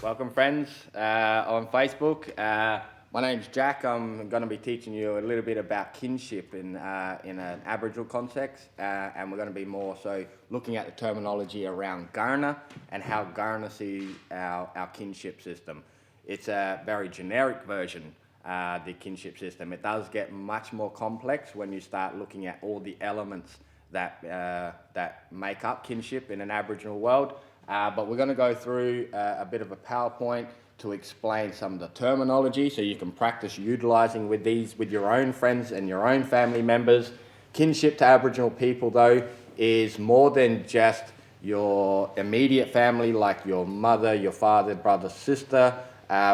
Welcome friends on Facebook. My name's Jack. I'm going to be teaching you a little bit about kinship in an Aboriginal context, and we're going to be more so looking at the terminology around Kaurna and how Kaurna see our kinship system. It's a very generic version, the kinship system. It does get much more complex when you start looking at all the elements that make up kinship in an Aboriginal world. But we're going to go through a bit of a PowerPoint to explain some of the terminology so you can practice utilising with your own friends and your own family members. Kinship to Aboriginal people, though, is more than just your immediate family, like your mother, your father, brother, sister.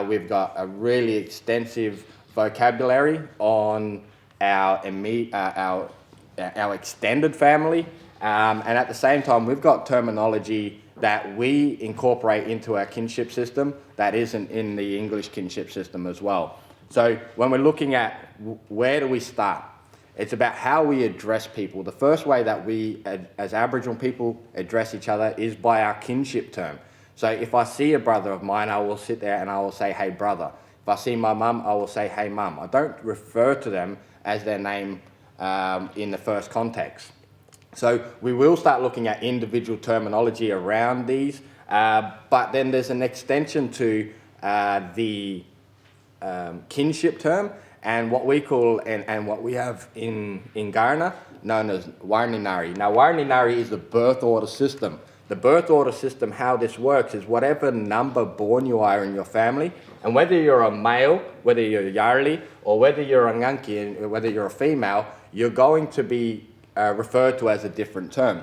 We've got a really extensive vocabulary on our extended family, and at the same time, we've got terminology that we incorporate into our kinship system that isn't in the English kinship system as well. So when we're looking at where do we start, it's about how we address people. The first way that we, as Aboriginal people, address each other is by our kinship term. So if I see a brother of mine, I will sit there and I will say, hey brother. If I see my mum, I will say, hey mum. I don't refer to them as their name in the first context. So we will start looking at individual terminology around these, but then there's an extension to the kinship term and what we call, and what we have in Kaurna, known as Warninari. Now Warninari is the birth order system. The birth order system, how this works is whatever number born you are in your family, and whether you're a male, whether you're a Yarli, or whether you're a Nganki, and whether you're a female, you're going to be referred to as a different term.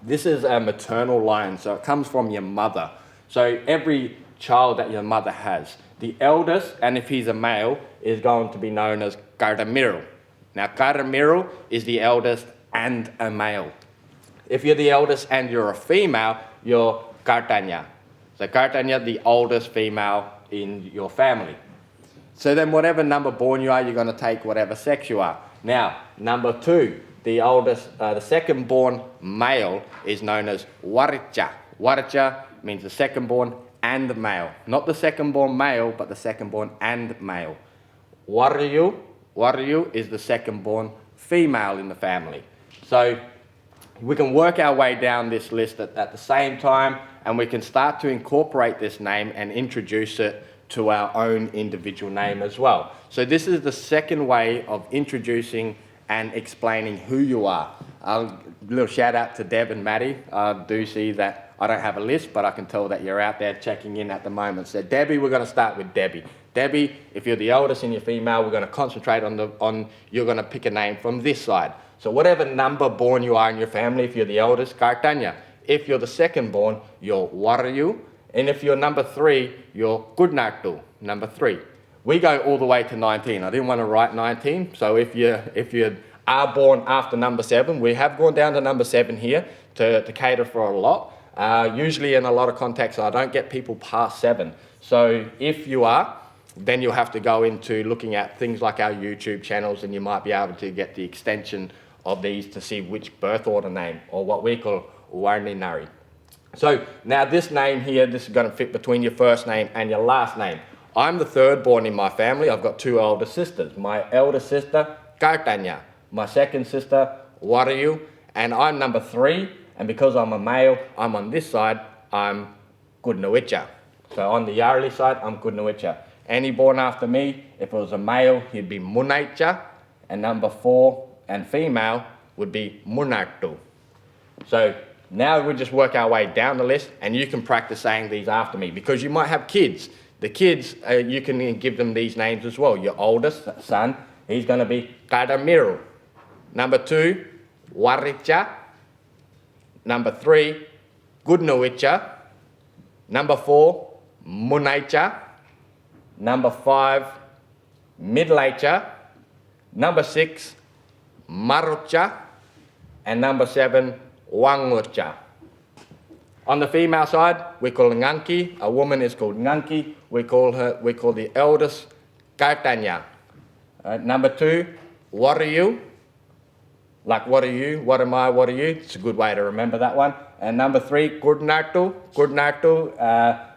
This is a maternal line, so it comes from your mother. So every child that your mother has, the eldest, and if he's a male, is going to be known as Karamiru. Now Karamiru is the eldest and a male. If you're the eldest and you're a female, you're Kartanya. So Kartanya, the oldest female in your family. So then whatever number born you are, you're going to take whatever sex you are. Now, number two, the oldest, the second born male is known as Waricha. Waricha means the second born and male. Not the second born male, but the second born and male. Wariyu is the second born female in the family. So we can work our way down this list at the same time, and we can start to incorporate this name and introduce it to our own individual name as well. So this is the second way of introducing and explaining who you are. A little shout out to Deb and Maddie. I do see that I don't have a list, but I can tell that you're out there checking in at the moment. So Debbie, we're going to start with Debbie. Debbie, if you're the eldest and you're female, we're going to concentrate on you're going to pick a name from this side. So whatever number born you are in your family, if you're the eldest, Kartanya. If you're the second born, you're Warayu. And if you're number 3, you're Kudnartu, number 3. We go all the way to 19. I didn't want to write 19, so if you are born after number 7, we have gone down to number 7 here to cater for a lot. Usually in a lot of contexts, I don't get people past 7. So if you are, then you'll have to go into looking at things like our YouTube channels, and you might be able to get the extension of these to see which birth order name, or what we call Warninari. So now this name here, this is going to fit between your first name and your last name. I'm the third born in my family. I've got 2 older sisters. My elder sister, Kartanya. My second sister, Warayu. And I'm number 3. And because I'm a male, I'm on this side, I'm Kudnawicha. So on the Yarli side, I'm Kudnawicha. Any born after me, if it was a male, he'd be Munaicha. And number 4 and female would be Munartu. So now we just work our way down the list, and you can practice saying these after me, because you might have kids. The kids, you can give them these names as well. Your oldest son, he's going to be Karamiru. Number 2, Waricha. Number 3, Gudnawicha. Number 4, Munaicha. Number 5, Midlaicha. Number 6, Marucha. And number 7, Wangucha. On the female side, we call Nganki. A woman is called Nganki. We call the eldest Kartanya. Number 2, what are you? Like, what are you? What am I? What are you? It's a good way to remember that one. And number 3, Gurnartu.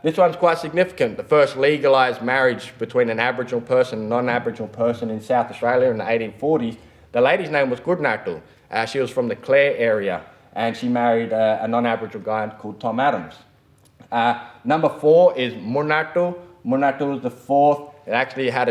This one's quite significant. The first legalised marriage between an Aboriginal person and a non-Aboriginal person in South Australia in the 1840s. The lady's name was Gurnartu. She was from the Clare area, and she married a non-Aboriginal guy called Tom Adams. Number 4 is Munartu. Munartu was the 4th. It actually had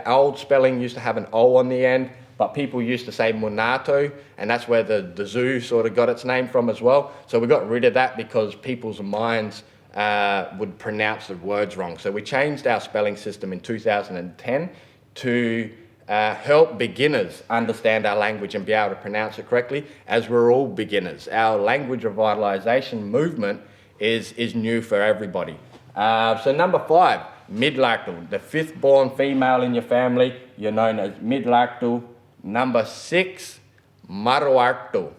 old spelling used to have an O on the end, but people used to say Munato, and that's where the zoo sort of got its name from as well. So we got rid of that because people's minds would pronounce the words wrong. So we changed our spelling system in 2010 to help beginners understand our language and be able to pronounce it correctly, as we're all beginners. Our language revitalisation movement is new for everybody. So number 5, Midlartu, the 5th born female in your family, you're known as Midlartu. Number 6, Maruartu.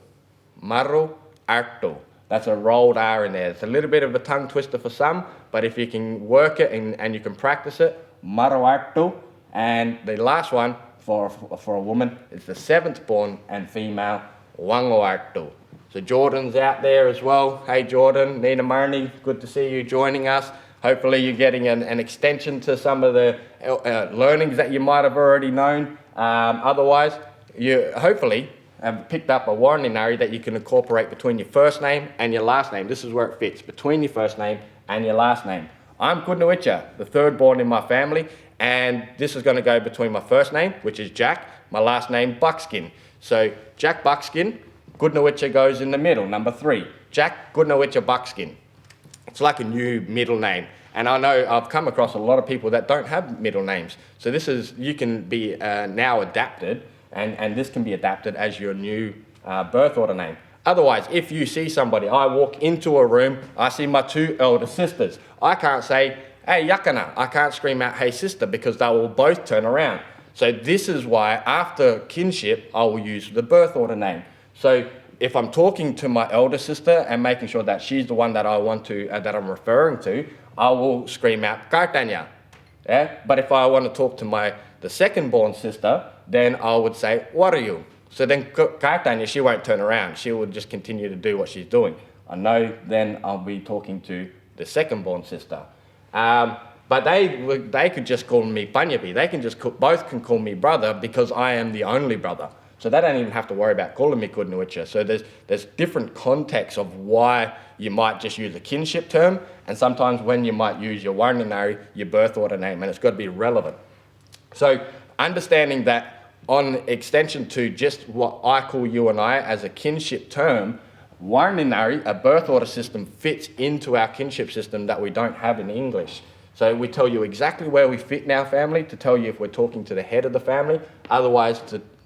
Maruartu. That's a rolled R in there. It's a little bit of a tongue twister for some, but if you can work it and you can practice it, Maruartu. And the last one for a woman is the 7th born and female, Wangoartu. So Jordan's out there as well. Hey Jordan, Nina Marnie, good to see you joining us. Hopefully you're getting an extension to some of the learnings that you might have already known. Otherwise, you hopefully have picked up a warninari that you can incorporate between your first name and your last name. This is where it fits, between your first name and your last name. I'm Kudnuicha, the 3rd born in my family, and this is going to go between my first name, which is Jack, my last name, Buckskin. So Jack Buckskin, Kudnuicha goes in the middle, number 3. Jack Kudnuicha Buckskin. It's like a new middle name. And I know I've come across a lot of people that don't have middle names. So you can be now adapted, and this can be adapted as your new birth order name. Otherwise, if you see somebody, I walk into a room, I see my 2 elder sisters. I can't say, hey, yakana. I can't scream out, hey, sister, because they will both turn around. So this is why after kinship, I will use the birth order name. So if I'm talking to my elder sister and making sure that she's the one that I want to, that I'm referring to, I will scream out Kartanya. Yeah? But if I want to talk to the 2nd born sister, then I would say, what are you? So then Kartanya, she won't turn around. She will just continue to do what she's doing. I know then I'll be talking to the 2nd born sister. But they could just call me Panyapi. They can just both can call me brother because I am the only brother. So they don't even have to worry about calling me Kudnuicha. So there's different contexts of why you might just use a kinship term, and sometimes when you might use your warninari, your birth order name, and it's got to be relevant. So understanding that on extension to just what I call you and I as a kinship term, warninari, a birth order system, fits into our kinship system that we don't have in English. So we tell you exactly where we fit in our family, to tell you if we're talking to the head of the family, otherwise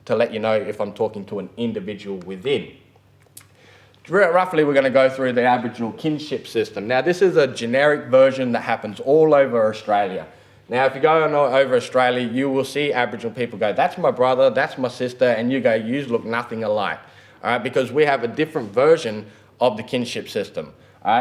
to let you know if I'm talking to an individual within. Roughly, we're going to go through the Aboriginal kinship system. Now, this is a generic version that happens all over Australia. Now, if you go over Australia, you will see Aboriginal people go, that's my brother, that's my sister, and you go, you look nothing alike. All right, because we have a different version of the kinship system.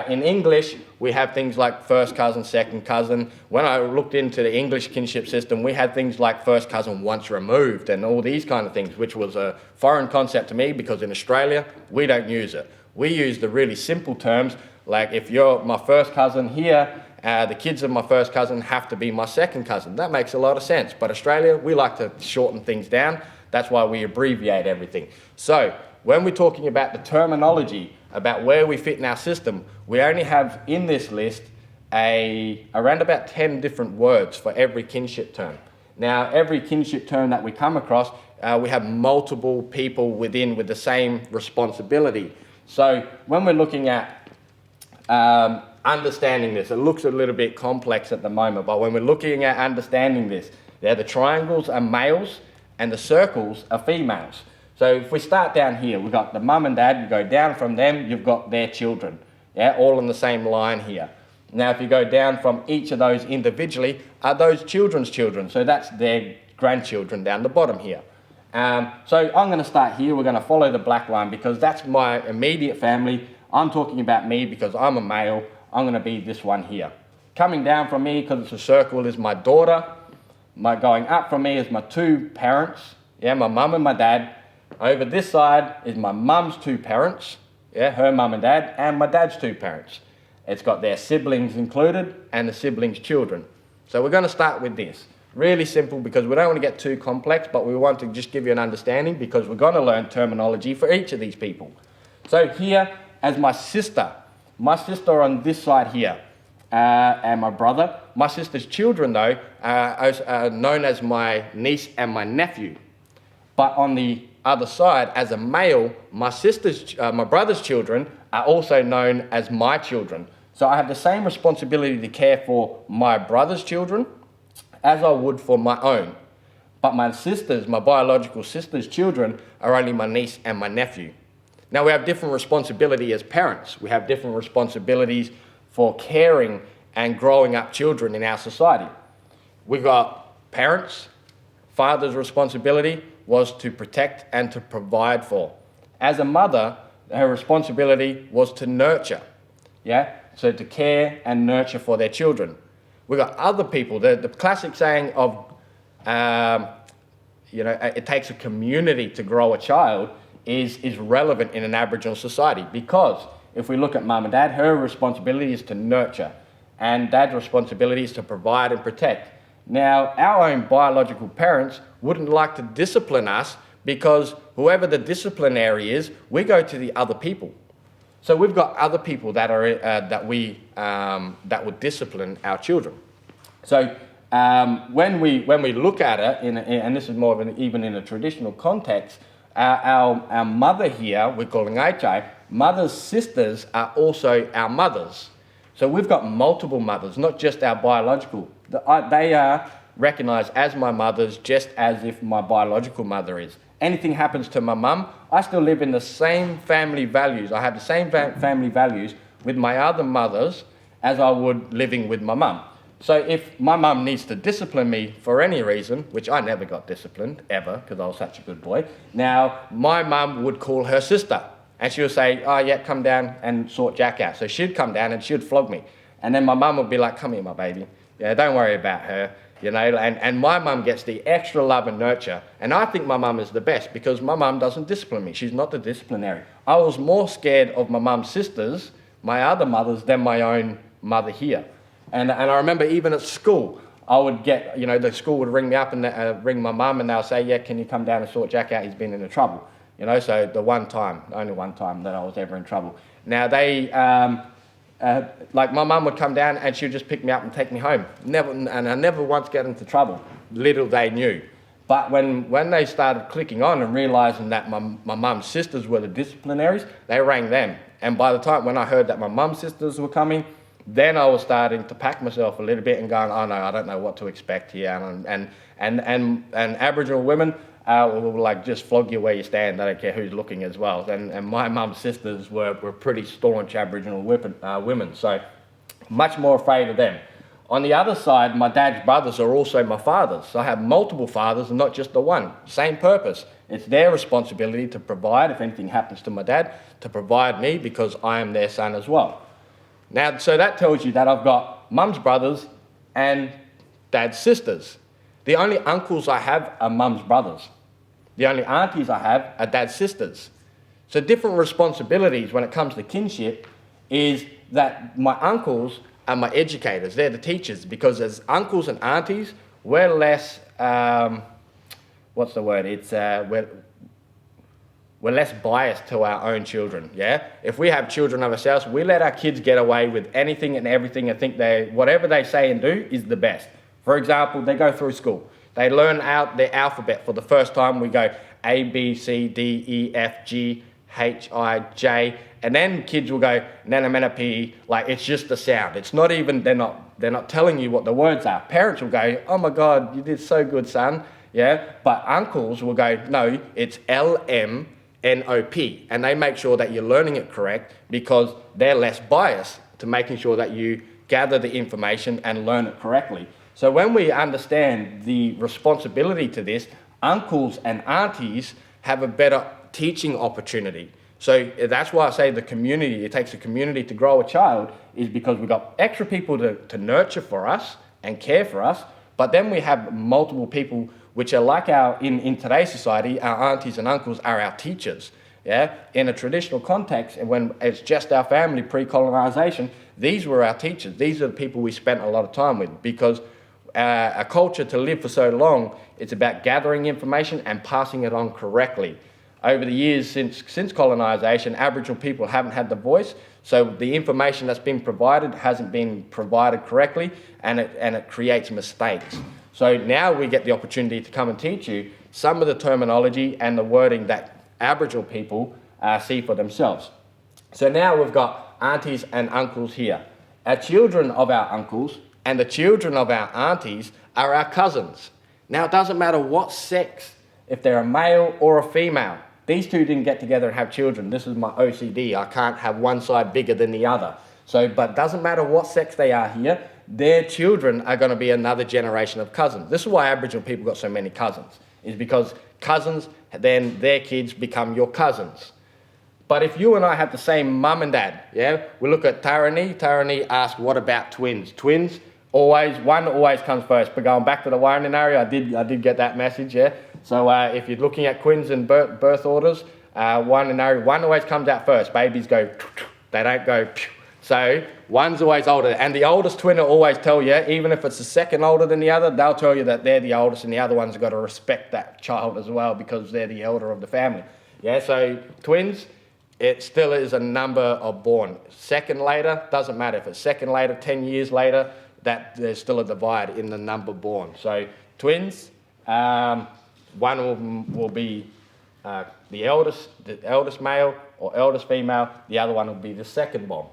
In English, we have things like first cousin, second cousin. When I looked into the English kinship system, we had things like first cousin once removed and all these kind of things, which was a foreign concept to me because in Australia, we don't use it. We use the really simple terms, like if you're my first cousin here, the kids of my first cousin have to be my second cousin. That makes a lot of sense. But Australia, we like to shorten things down. That's why we abbreviate everything. So when we're talking about the terminology, about where we fit in our system, we only have in this list around about 10 different words for every kinship term. Now, every kinship term that we come across, we have multiple people within with the same responsibility. So when we're looking at understanding this, it looks a little bit complex at the moment, but when we're looking at understanding this, the triangles are males and the circles are females. So if we start down here, we've got the mum and dad, you go down from them, you've got their children, all on the same line here. Now, if you go down from each of those individually, are those children's children? So that's their grandchildren down the bottom here. So I'm going to start here. We're going to follow the black line because that's my immediate family. I'm talking about me because I'm a male. I'm going to be this one here. Coming down from me, because it's a circle, is my daughter. Going up from me is my 2 parents, my mum and my dad. Over this side is my mum's 2 parents, yeah, her mum and dad, and my dad's two parents. It's got their siblings included and the siblings' children. So we're going to start with this. Really simple, because we don't want to get too complex, but we want to just give you an understanding, because we're going to learn terminology for each of these people. So here, as my sister on this side here, and my brother. My sister's children, though, are known as my niece and my nephew. But on the other side, as a male, my brother's children are also known as my children. So I have the same responsibility to care for my brother's children as I would for my own. But my biological sister's children are only my niece and my nephew. Now, we have different responsibility as parents. We have different responsibilities for caring and growing up children in our society. We've got parents. Father's responsibility was to protect and to provide for. As a mother, her responsibility was to nurture, yeah? So to care and nurture for their children. We've got other people. The classic saying of, it takes a community to grow a child is relevant in an Aboriginal society, because if we look at mum and dad, her responsibility is to nurture, and dad's responsibility is to provide and protect. Now, our own biological parents wouldn't like to discipline us, because whoever the disciplinary is, we go to the other people. So we've got other people that are that would discipline our children. So when we look at it, and this is more of even in a traditional context, our mother here, we're calling Aichai, mother's sisters are also our mothers. So we've got multiple mothers, not just our biological. They are recognised as my mothers, just as if my biological mother is. Anything happens to my mum, I still live in the same family values. I have the same family values with my other mothers as I would living with my mum. So if my mum needs to discipline me for any reason, which I never got disciplined, ever, because I was such a good boy, now my mum would call her sister, and she would say, oh yeah, come down and sort Jack out. So she'd come down and she'd flog me. And then my mum would be like, come here, my baby. Yeah, don't worry about her. And my mum gets the extra love and nurture. And I think my mum is the best, because my mum doesn't discipline me. She's not the disciplinary. I was more scared of my mum's sisters, my other mothers, than my own mother here. And I remember even at school, I would get, the school would ring me up and ring my mum, and they'll say, yeah, can you come down and sort Jack out? He's been in trouble. So the only one time that I was ever in trouble. Now they, like my mum would come down and she would just pick me up and take me home. And I never once got into trouble. Little they knew. But when they started clicking on and realising that my mum's sisters were the disciplinaries, they rang them. And by the time when I heard that my mum's sisters were coming, then I was starting to pack myself a little bit and going, oh no, I don't know what to expect here. And Aboriginal women will like just flog you where you stand. They don't care who's looking as well. And my mum's sisters were pretty staunch Aboriginal women, so much more afraid of them. On the other side, my dad's brothers are also my fathers. So I have multiple fathers and not just the one. Same purpose. It's their responsibility to provide, if anything happens to my dad, to provide me, because I am their son as well. Now, so that tells you that I've got mum's brothers and dad's sisters. The only uncles I have are mum's brothers. The only aunties I have are dad's sisters. So different responsibilities when it comes to kinship is that my uncles are my educators. They're the teachers, because as uncles and aunties, we're less, we're less biased to our own children, yeah? If we have children of ourselves, we let our kids get away with anything and everything and think whatever they say and do is the best. For example, they go through school. They learn out their alphabet for the first time. We go A, B, C, D, E, F, G, H, I, J, and then kids will go Nana, Mena, P, like it's just the sound. It's not even, they're not telling you what the words are. Parents will go, oh my God, you did so good, son, yeah? But uncles will go, no, it's LM, NOP, and they make sure that you're learning it correct, because they're less biased to making sure that you gather the information and learn it correctly. So when we understand the responsibility to this, uncles and aunties have a better teaching opportunity. So that's why I say the community, it takes a community to grow a child, is because we've got extra people to nurture for us and care for us, but then we have multiple people which are like in today's society, our aunties and uncles are our teachers. Yeah, in a traditional context, and when it's just our family pre-colonization, these were our teachers. These are the people we spent a lot of time with, because a culture to live for so long, it's about gathering information and passing it on correctly. Over the years since colonization, Aboriginal people haven't had the voice, so the information that's been provided hasn't been provided correctly, and it creates mistakes. So now we get the opportunity to come and teach you some of the terminology and the wording that Aboriginal people see for themselves. So now we've got aunties and uncles here. Our children of our uncles and the children of our aunties are our cousins. Now, it doesn't matter what sex, if they're a male or a female. These two didn't get together and have children. This is my OCD. I can't have one side bigger than the other. So, but it doesn't matter what sex they are here, their children are going to be another generation of cousins. This is why Aboriginal people got so many cousins, is because cousins, then their kids become your cousins. But if you and I have the same mum and dad, yeah, we look at Taranee. Taranee asked, what about twins? Twins, one always comes first. But going back to the Warren area, I did get that message, yeah. So if you're looking at twins and birth orders, one always comes out first. Babies go, they don't go. So one's always older, and the oldest twin will always tell you, even if it's the second older than the other, they'll tell you that they're the oldest, and the other one's got to respect that child as well because they're the elder of the family. Yeah, so twins, it still is a number of born. Second later, doesn't matter if it's second later, 10 years later, that there's still a divide in the number born. So twins, one of them will be the eldest male or eldest female, the other one will be the second born.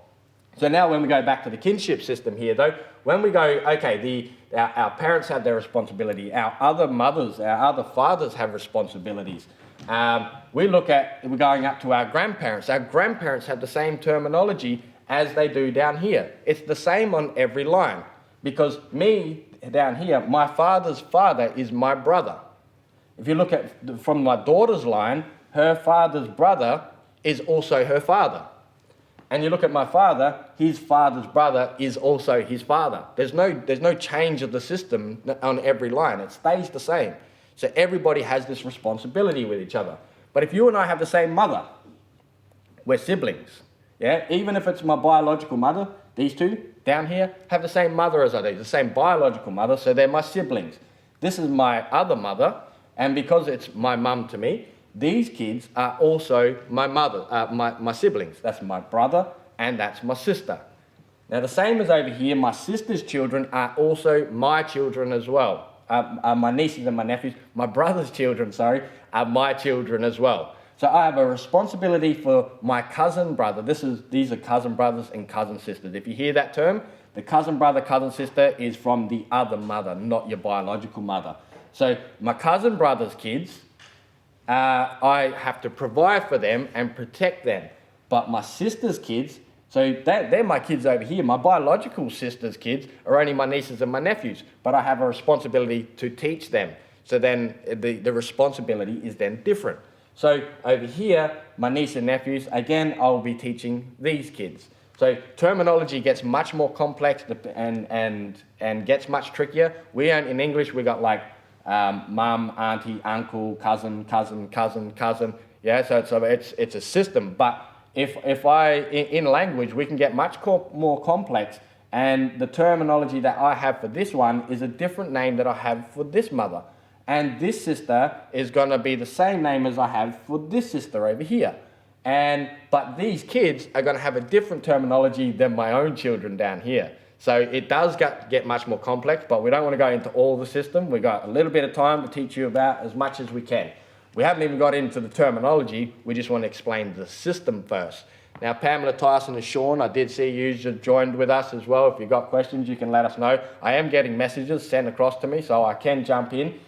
So now when we go back to the kinship system here though, when we go, okay, our parents have their responsibility, our other mothers, our other fathers have responsibilities. We're going up to our grandparents. Our grandparents have the same terminology as they do down here. It's the same on every line, because me down here, my father's father is my brother. If you look at from my daughter's line, her father's brother is also her father. And you look at my father, his father's brother is also his father. There's no change of the system on every line. It stays the same. So everybody has this responsibility with each other. But if you and I have the same mother, we're siblings. Yeah, even if it's my biological mother, these two down here have the same mother as I do, the same biological mother, so they're my siblings. This is my other mother, and because it's my mum to me, these kids are also my mother, my siblings. That's my brother and that's my sister. Now the same as over here, my sister's children are also my children as well. My nieces and my nephews, my brother's children, are my children as well. So I have a responsibility for my cousin brother. These are cousin brothers and cousin sisters. If you hear that term, the cousin brother, cousin sister is from the other mother, not your biological mother. So my cousin brother's kids, I have to provide for them and protect them. But my sister's kids, so they're my kids over here. My biological sister's kids are only my nieces and my nephews, but I have a responsibility to teach them. So then the responsibility is then different. So over here, my niece and nephews, again, I'll be teaching these kids. So terminology gets much more complex and gets much trickier. In English, we got like mum, auntie, uncle, cousin. Yeah, so it's a system. But if in language, we can get much more complex, and the terminology that I have for this one is a different name that I have for this mother. And this sister is going to be the same name as I have for this sister over here. But these kids are going to have a different terminology than my own children down here. So it does get much more complex, but we don't want to go into all the system. We've got a little bit of time to teach you about as much as we can. We haven't even got into the terminology. We just want to explain the system first. Now, Pamela, Tyson and Sean, I did see you just joined with us as well. If you've got questions, you can let us know. I am getting messages sent across to me, so I can jump in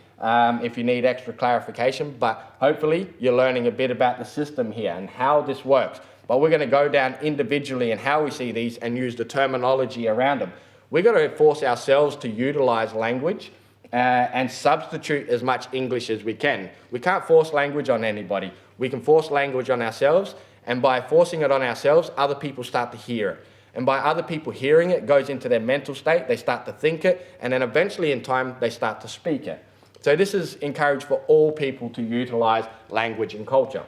if you need extra clarification. But hopefully you're learning a bit about the system here and how this works. But we're going to go down individually and how we see these and use the terminology around them. We're going to force ourselves to utilize language and substitute as much English as we can. We can't force language on anybody. We can force language on ourselves, and by forcing it on ourselves, other people start to hear it. And by other people hearing it, it goes into their mental state, they start to think it, and then eventually in time, they start to speak it. So this is encouraged for all people to utilize language and culture.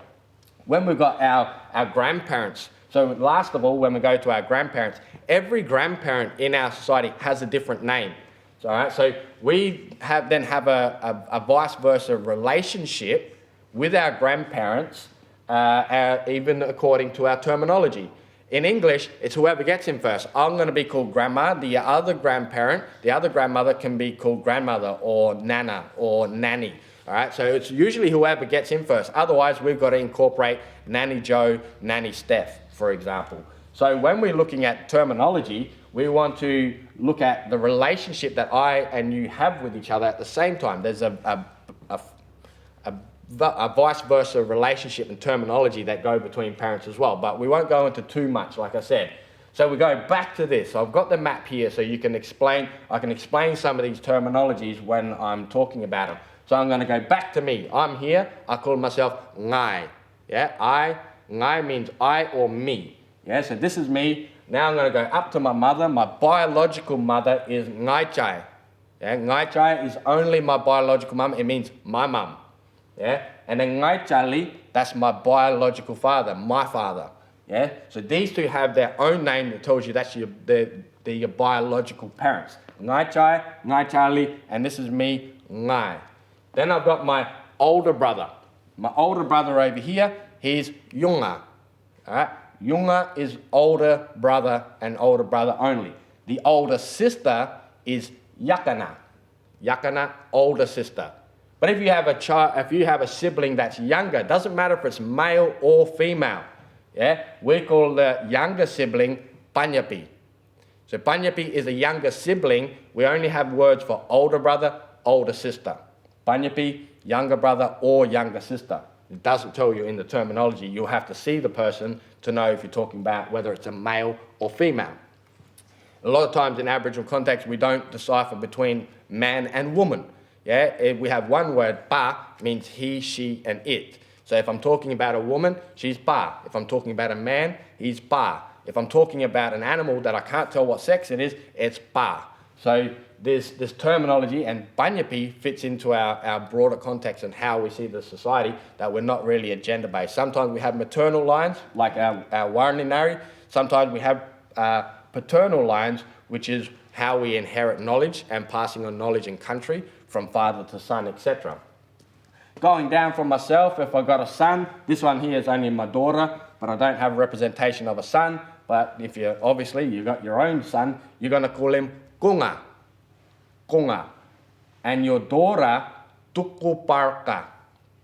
When we've got our grandparents, so last of all, when we go to our grandparents, every grandparent in our society has a different name. So, all right, so we have a vice versa relationship with our grandparents, even according to our terminology. In English, it's whoever gets in first. I'm going to be called grandma. The other grandparent, the other grandmother can be called grandmother or nana or nanny. All right, so it's usually whoever gets in first. Otherwise, we've got to incorporate Nanny Joe, Nanny Steph, for example. So when we're looking at terminology, we want to look at the relationship that I and you have with each other at the same time. There's a vice versa relationship and terminology that go between parents as well, but we won't go into too much, like I said. So we go back to this. So I've got the map here so you can explain, I can explain some of these terminologies when I'm talking about them. So I'm going to go back to me. I'm here, I call myself ngai. Yeah, ngai means I or me. Yeah, so this is me. Now I'm going to go up to my mother. My biological mother is ngai chai. Yeah, ngai chai is only my biological mum. It means my mum. Yeah, and then ngai chali, that's my biological father, my father. Yeah, so these two have their own name that tells you that's your biological parents. Ngai chai, ngai chali, and this is me, ngai. Then I've got my older brother. My older brother over here, he's yunga. All right, yunga is older brother and older brother only. The older sister is yakana. Yakana, older sister. But if you have a child, if you have a sibling that's younger, it doesn't matter if it's male or female. Yeah, we call the younger sibling panyapi. So panyapi is a younger sibling. We only have words for older brother, older sister. Panyapi, younger brother or younger sister. It doesn't tell you in the terminology. You'll have to see the person to know if you're talking about whether it's a male or female. A lot of times in Aboriginal context, we don't decipher between man and woman. Yeah, we have one word, pa, means he, she, and it. So if I'm talking about a woman, she's pa. If I'm talking about a man, he's pa. If I'm talking about an animal that I can't tell what sex it is, it's pa. So this terminology, and panyapi fits into our broader context and how we see the society, that we're not really a gender-based. Sometimes we have maternal lines, like our Waranginari. Sometimes we have paternal lines, which is how we inherit knowledge and passing on knowledge and country from father to son, etc. Going down from myself, if I've got a son, this one here is only my daughter, but I don't have a representation of a son. But if you obviously you've got your own son, you're going to call him kunga. Kunga. And your daughter, tukuparka.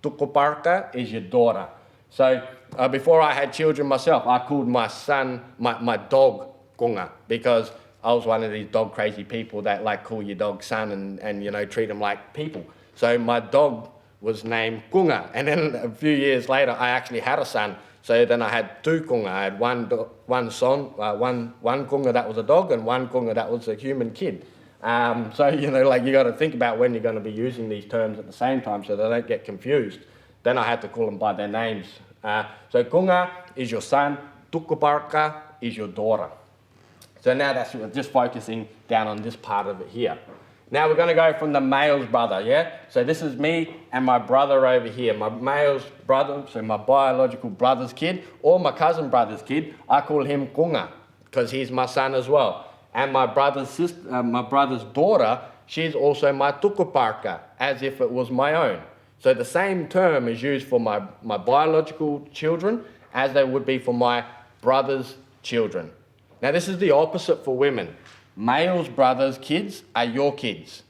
Tukuparka is your daughter. So before I had children myself, I called my son, my dog, kunga, because I was one of these dog crazy people that like call your dog son and you know treat them like people. So my dog was named Kunga, and then a few years later I actually had a son. So then I had two Kunga. I had one Kunga that was a dog and one Kunga that was a human kid. So you know, like you got to think about when you're going to be using these terms at the same time so they don't get confused. Then I had to call them by their names. So Kunga is your son, Tukuparka is your daughter. So now that's just focusing down on this part of it here. Now we're going to go from the male's brother, yeah? So this is me and my brother over here. My male's brother, so my biological brother's kid, or my cousin brother's kid, I call him Kunga, because he's my son as well. And my brother's sister, my brother's daughter, she's also my tukuparka, as if it was my own. So the same term is used for my biological children as they would be for my brother's children. Now this is the opposite for women. Male's brother's kids are your kids,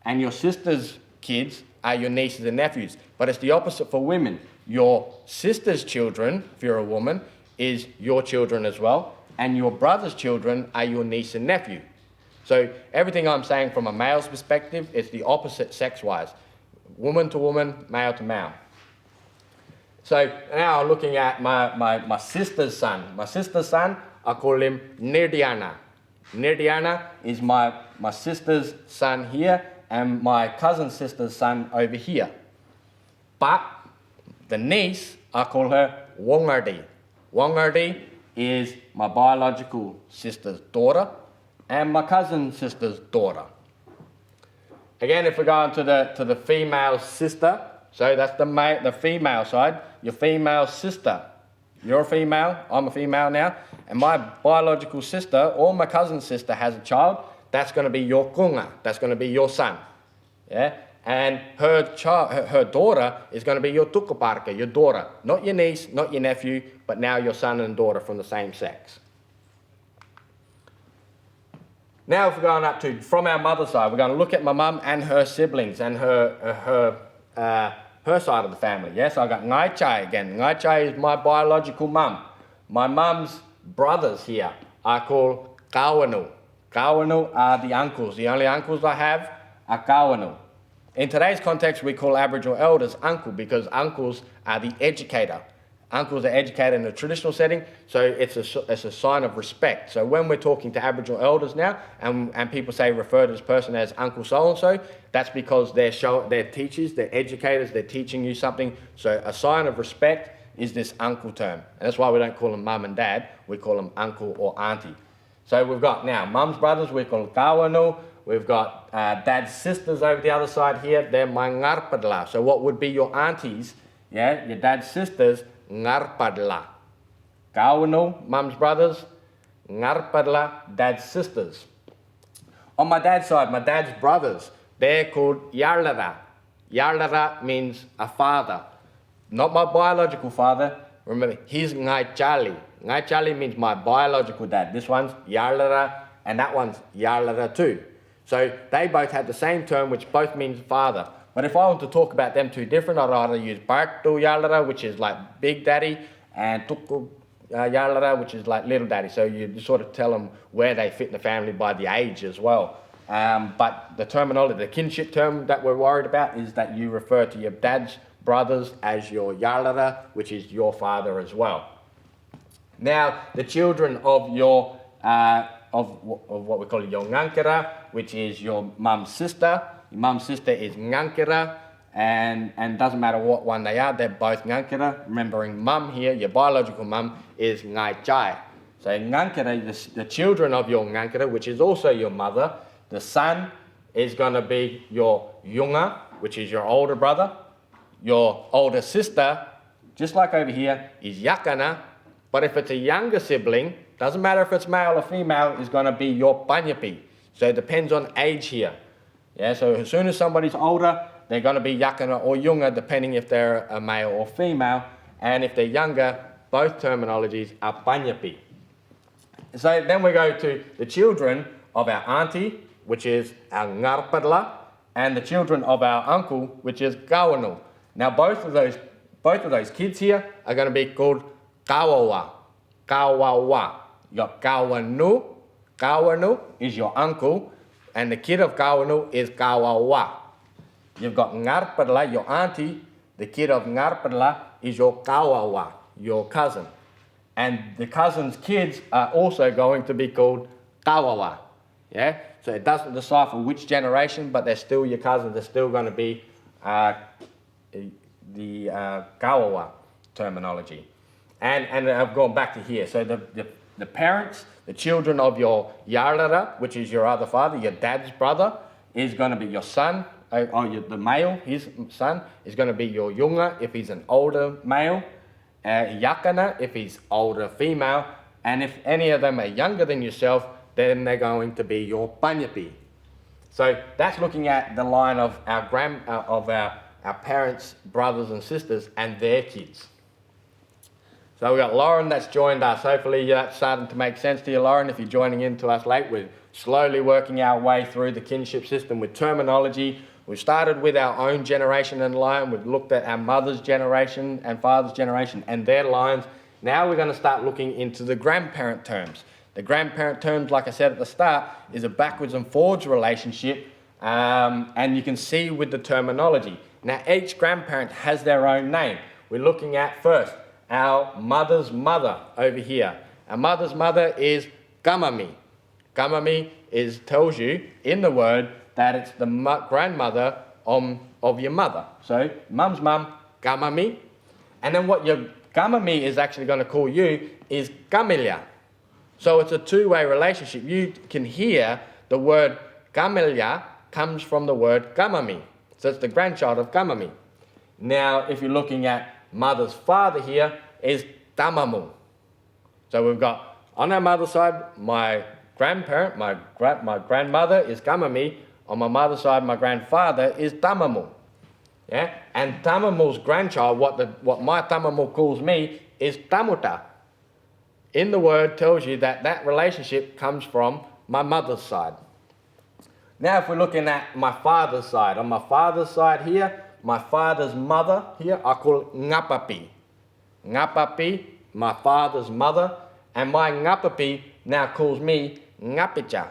and your sister's kids are your nieces and nephews. But it's the opposite for women. Your sister's children, if you're a woman, is your children as well, and your brother's children are your niece and nephew. So everything I'm saying from a male's perspective is the opposite sex-wise. Woman to woman, male to male. So now looking at my sister's son. My sister's son, I call him Nirdiana. Nirdiana is my sister's son here and my cousin's sister's son over here. But the niece, I call her Wongardi. Wongardi is my biological sister's daughter and my cousin's sister's daughter. Again, if we go on to the female sister, So that's the female side, your female sister. You're a female, I'm a female now, and my biological sister or my cousin's sister has a child, that's going to be your kunga, that's going to be your son. Yeah? And her daughter is going to be your tukuparka, your daughter. Not your niece, not your nephew, but now your son and daughter from the same sex. Now if we're going up to, from our mother's side, we're going to look at my mum and her siblings and her side of the family. Yes, I've got Ngai Chai again. Ngai Chai is my biological mum. My mum's brothers here I call Kawanu. Kawanu are the uncles. The only uncles I have are Kawanu. In today's context, we call Aboriginal elders uncle because uncles are the educator. Uncles are educated in a traditional setting, so it's a sign of respect. So when we're talking to Aboriginal elders now, and people say refer to this person as Uncle so-and-so, that's because they're teachers, they're educators, they're teaching you something. So a sign of respect is this uncle term. And that's why we don't call them mum and dad, we call them uncle or auntie. So we've got now mum's brothers, we call them kawanu. We've got dad's sisters over the other side here, they're my ngarpadla. So what would be your aunties, yeah, your dad's sisters, ngarpadla. Kawanu, mum's brothers, ngarpadla, dad's sisters. On my dad's side, my dad's brothers, they're called yarlara. Yarlara means a father. Not my biological father. Remember, he's Ngai Chali. Ngai Chali means my biological dad. This one's yarlara, and that one's yarlara too. So they both have the same term, which both means father. But if I want to talk about them two different, I'd either use Barktu Yarlara, which is like big daddy, and Tukku Yarlara, which is like little daddy. So you sort of tell them where they fit in the family by the age as well. But the terminology, the kinship term that we're worried about is that you refer to your dad's brothers as your Yarlara, which is your father as well. Now, the children of your of what we call your ngankara, which is your mum's sister. Your mum's sister is ngankara, and doesn't matter what one they are, they're both ngankara. Remembering mum here, your biological mum is ngai chai. So ngankara, the children of your ngankara, which is also your mother, the son is going to be your yunga, which is your older brother. Your older sister, just like over here, is yakana. But if it's a younger sibling, doesn't matter if it's male or female, is going to be your panyapi. So it depends on age here. Yeah, so as soon as somebody's older, they're going to be yakana or yunga, depending if they're a male or female. And if they're younger, both terminologies are panyapi. So then we go to the children of our auntie, which is our ngarpadla, and the children of our uncle, which is kawanu. Now both of those kids here are going to be called kawawa. Kawawa. Your kawanu. Kawanu is your uncle, and the kid of kawanu is kawawa. You've got ngarpadla, your auntie. The kid of ngarpadla is your kawawa, your cousin. And the cousin's kids are also going to be called kawawa. Yeah? So it doesn't decipher which generation, but they're still your cousins. They're still going to be the kawawa terminology. And I've gone back to here. So the parents, the children of your yarlara, which is your other father, your dad's brother, is going to be your son, the male, his son, is going to be your yunga if he's an older male, yakana if he's older female, and if any of them are younger than yourself, then they're going to be your panyapi. So that's looking at the line of our parents, brothers and sisters, and their kids. So we've got Lauren that's joined us. Hopefully that's starting to make sense to you, Lauren. If you're joining in to us late, we're slowly working our way through the kinship system with terminology. We've started with our own generation and line. We've looked at our mother's generation and father's generation and their lines. Now we're going to start looking into the grandparent terms. The grandparent terms, like I said at the start, is a backwards and forwards relationship, and you can see with the terminology. Now each grandparent has their own name. We're looking at first our mother's mother over here. Our mother's mother is Kamami. Kamami tells you in the word that it's the grandmother of your mother. So mum's mum, Kamami. And then what your Kamami is actually going to call you is Kamilya. So it's a two-way relationship. You can hear the word Kamilya comes from the word Kamami. So it's the grandchild of Kamami. Now, if you're looking at mother's father here, is tamamu. So we've got, on our mother's side, my grandparent, my grandmother is kamami. On my mother's side, my grandfather is tamamu. Yeah? And tamamu's grandchild, what my tamamu calls me, is tamuta. In the word tells you that that relationship comes from my mother's side. Now if we're looking at my father's side, on my father's side here, my father's mother here, I call it ngapapi. Ngapapi, my father's mother, and my ngapapi now calls me ngapicha.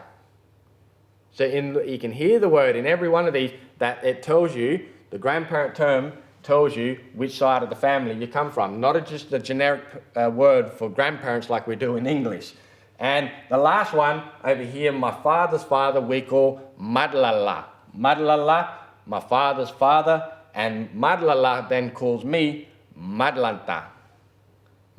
So you can hear the word in every one of these that it tells you, the grandparent term tells you which side of the family you come from, not just a generic word for grandparents like we do in English. And the last one over here, my father's father, we call madlala. Madlala, my father's father, and madlala then calls me madlanta.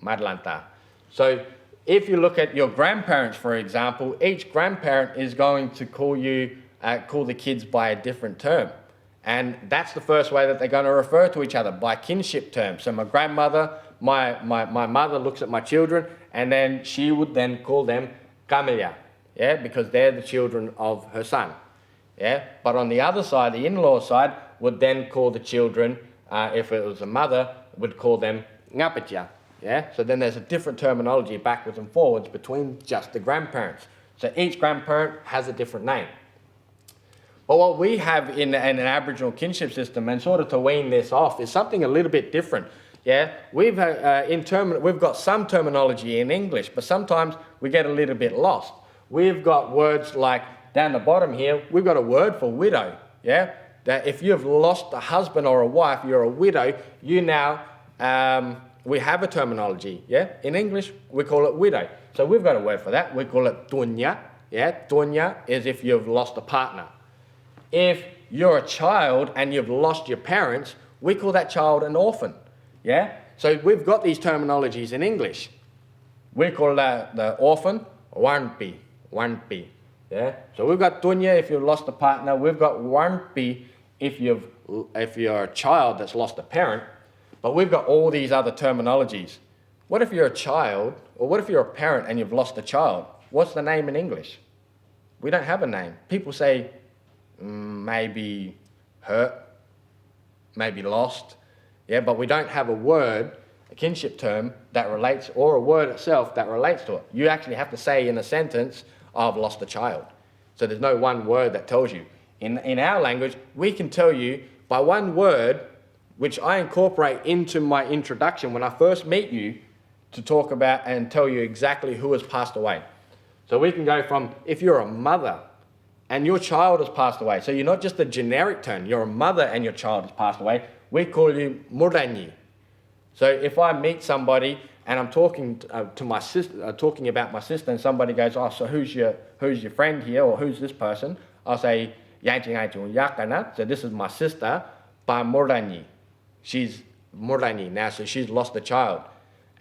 Madlanta. So if you look at your grandparents, for example, each grandparent is going to call the kids by a different term. And that's the first way that they're going to refer to each other, by kinship terms. So my grandmother, my mother looks at my children, and then she would then call them kamaya, yeah, because they're the children of her son. Yeah? But on the other side, the in-law side would then call the children, if it was a mother, would call them ngapacha. Yeah? So then there's a different terminology backwards and forwards between just the grandparents. So each grandparent has a different name. But what we have in an Aboriginal kinship system, and sort of to wean this off, is something a little bit different. Yeah, we've got some terminology in English, but sometimes we get a little bit lost. We've got words like down the bottom here. We've got a word for widow. Yeah, that if you've lost a husband or a wife, you're a widow. You now we have a terminology. Yeah, in English we call it widow. So we've got a word for that. We call it tunya. Yeah, tunya is if you've lost a partner. If you're a child and you've lost your parents, we call that child an orphan. Yeah? So we've got these terminologies in English. We call the orphan wanpi. Wanpi. Yeah? So we've got tunya if you've lost a partner. We've got wanpi if you're a child that's lost a parent. But we've got all these other terminologies. What if you're a child, or what if you're a parent and you've lost a child? What's the name in English? We don't have a name. People say maybe hurt, maybe lost. Yeah, but we don't have a word, a kinship term that relates, or a word itself that relates to it. You actually have to say in a sentence, I've lost a child. So there's no one word that tells you. In our language, we can tell you by one word, which I incorporate into my introduction when I first meet you, to talk about and tell you exactly who has passed away. So we can go from, if you're a mother and your child has passed away, so you're not just a generic term, you're a mother and your child has passed away, we call you muranyi. So if I meet somebody and I'm talking to my sister, talking about my sister, and somebody goes, oh, so who's your friend here, or who's this person? I'll say, so this is my sister, pa muranyi. She's muranyi now, so she's lost a child.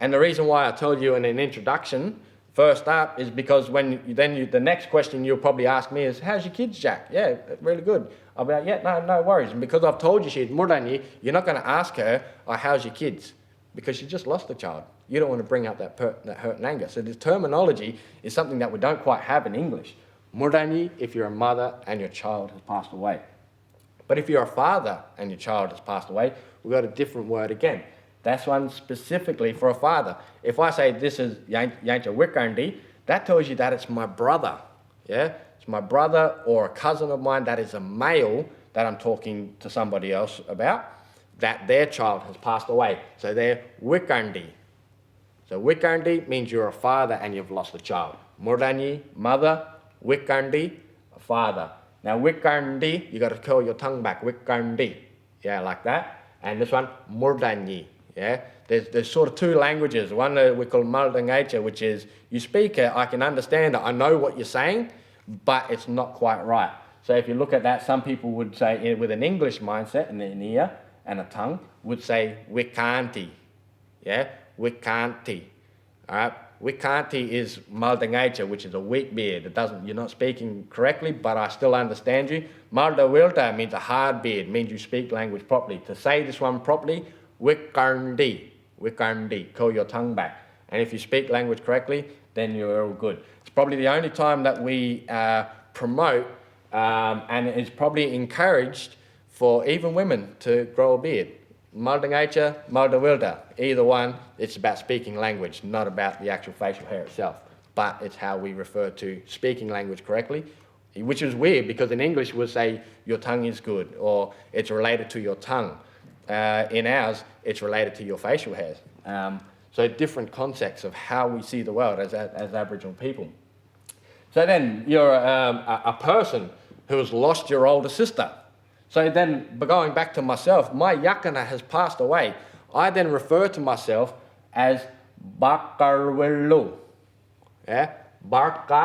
And the reason why I told you in an introduction, first up, is because the next question you'll probably ask me is, how's your kids, Jack? Yeah, really good. I'll be like, yeah, no worries. And because I've told you she's muranyi, you're not going to ask her, oh, how's your kids? Because she just lost a child. You don't want to bring up that hurt and anger. So the terminology is something that we don't quite have in English. Muranyi if you're a mother and your child has passed away. But if you're a father and your child has passed away, we've got a different word again. That's one specifically for a father. If I say this is Yancha Wikandi, that tells you that it's my brother. Yeah? It's my brother or a cousin of mine that is a male that I'm talking to somebody else about, that their child has passed away. So they're Wikandi. So Wikandi means you're a father and you've lost a child. Muranyi, mother. Wikandi, a father. Now Wikandi, you got to curl your tongue back. Wikandi. Yeah, like that. And this one, Muranyi. Yeah, there's sort of two languages. One we call Maldangacha, which is you speak it, I can understand it, I know what you're saying, but it's not quite right. So if you look at that, some people would say, with an English mindset and an ear and a tongue, would say Wikanti. Yeah, Wikanti. All right, Wikanti is Maldangacha, which is a weak beard. You're not speaking correctly, but I still understand you. Maldawilta means a hard beard, means you speak language properly. To say this one properly, Wikarndi, curl your tongue back. And if you speak language correctly, then you're all good. It's probably the only time that we promote, and it's probably encouraged for even women to grow a beard. Maldangacha, Maldawilta, either one, it's about speaking language, not about the actual facial hair itself. But it's how we refer to speaking language correctly, which is weird because in English we'll say your tongue is good or it's related to your tongue. In ours, it's related to your facial hairs. So different concepts of how we see the world as Aboriginal people. So then you're a person who has lost your older sister. So then, going back to myself, my yakana has passed away. I then refer to myself as Bakarwelu. Yeah? Bakawelu.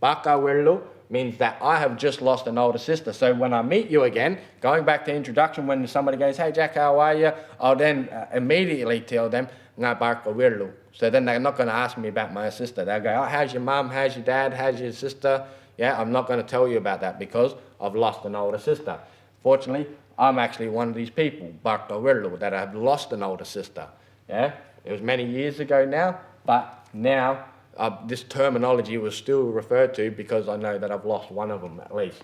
Bakawelu means that I have just lost an older sister. So when I meet you again, going back to introduction, when somebody goes, hey Jack, how are you? I'll then immediately tell them, Nga Bakawelu. So then they're not going to ask me about my sister. They'll go, oh, how's your mum? How's your dad? How's your sister? Yeah, I'm not going to tell you about that because I've lost an older sister. Fortunately, I'm actually one of these people, Bakawelu, that have lost an older sister. Yeah, it was many years ago now, but now this terminology was still referred to because I know that I've lost one of them at least.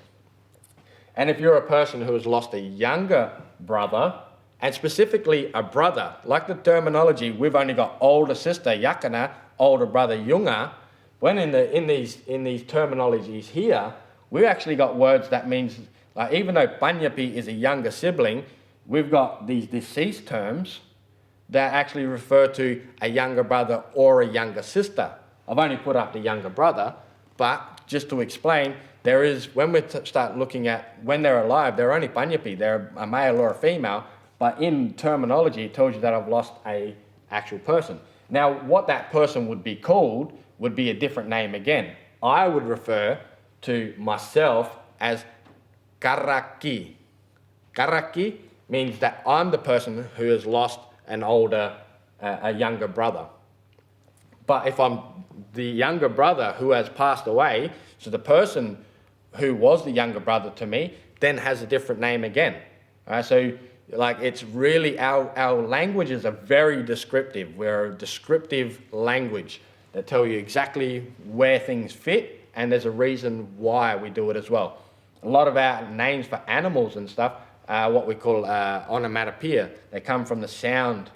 And if you're a person who has lost a younger brother, and specifically a brother, like the terminology, we've only got older sister, Yakana, older brother, Yunga. When in these terminologies here, we've actually got words that means, like even though Panyapi is a younger sibling, we've got these deceased terms that actually refer to a younger brother or a younger sister. I've only put up the younger brother, but just to explain, there is, when we start looking at when they're alive, they're only Panyapi, they're a male or a female, but in terminology, it tells you that I've lost a actual person. Now, what that person would be called would be a different name again. I would refer to myself as Karaki. Karaki means that I'm the person who has lost an older, a younger brother. But if I'm the younger brother who has passed away, so the person who was the younger brother to me then has a different name again. So like it's really, our languages are very descriptive. We're a descriptive language that tell you exactly where things fit, and there's a reason why we do it as well. A lot of our names for animals and stuff are what we call onomatopoeia. They come from the sound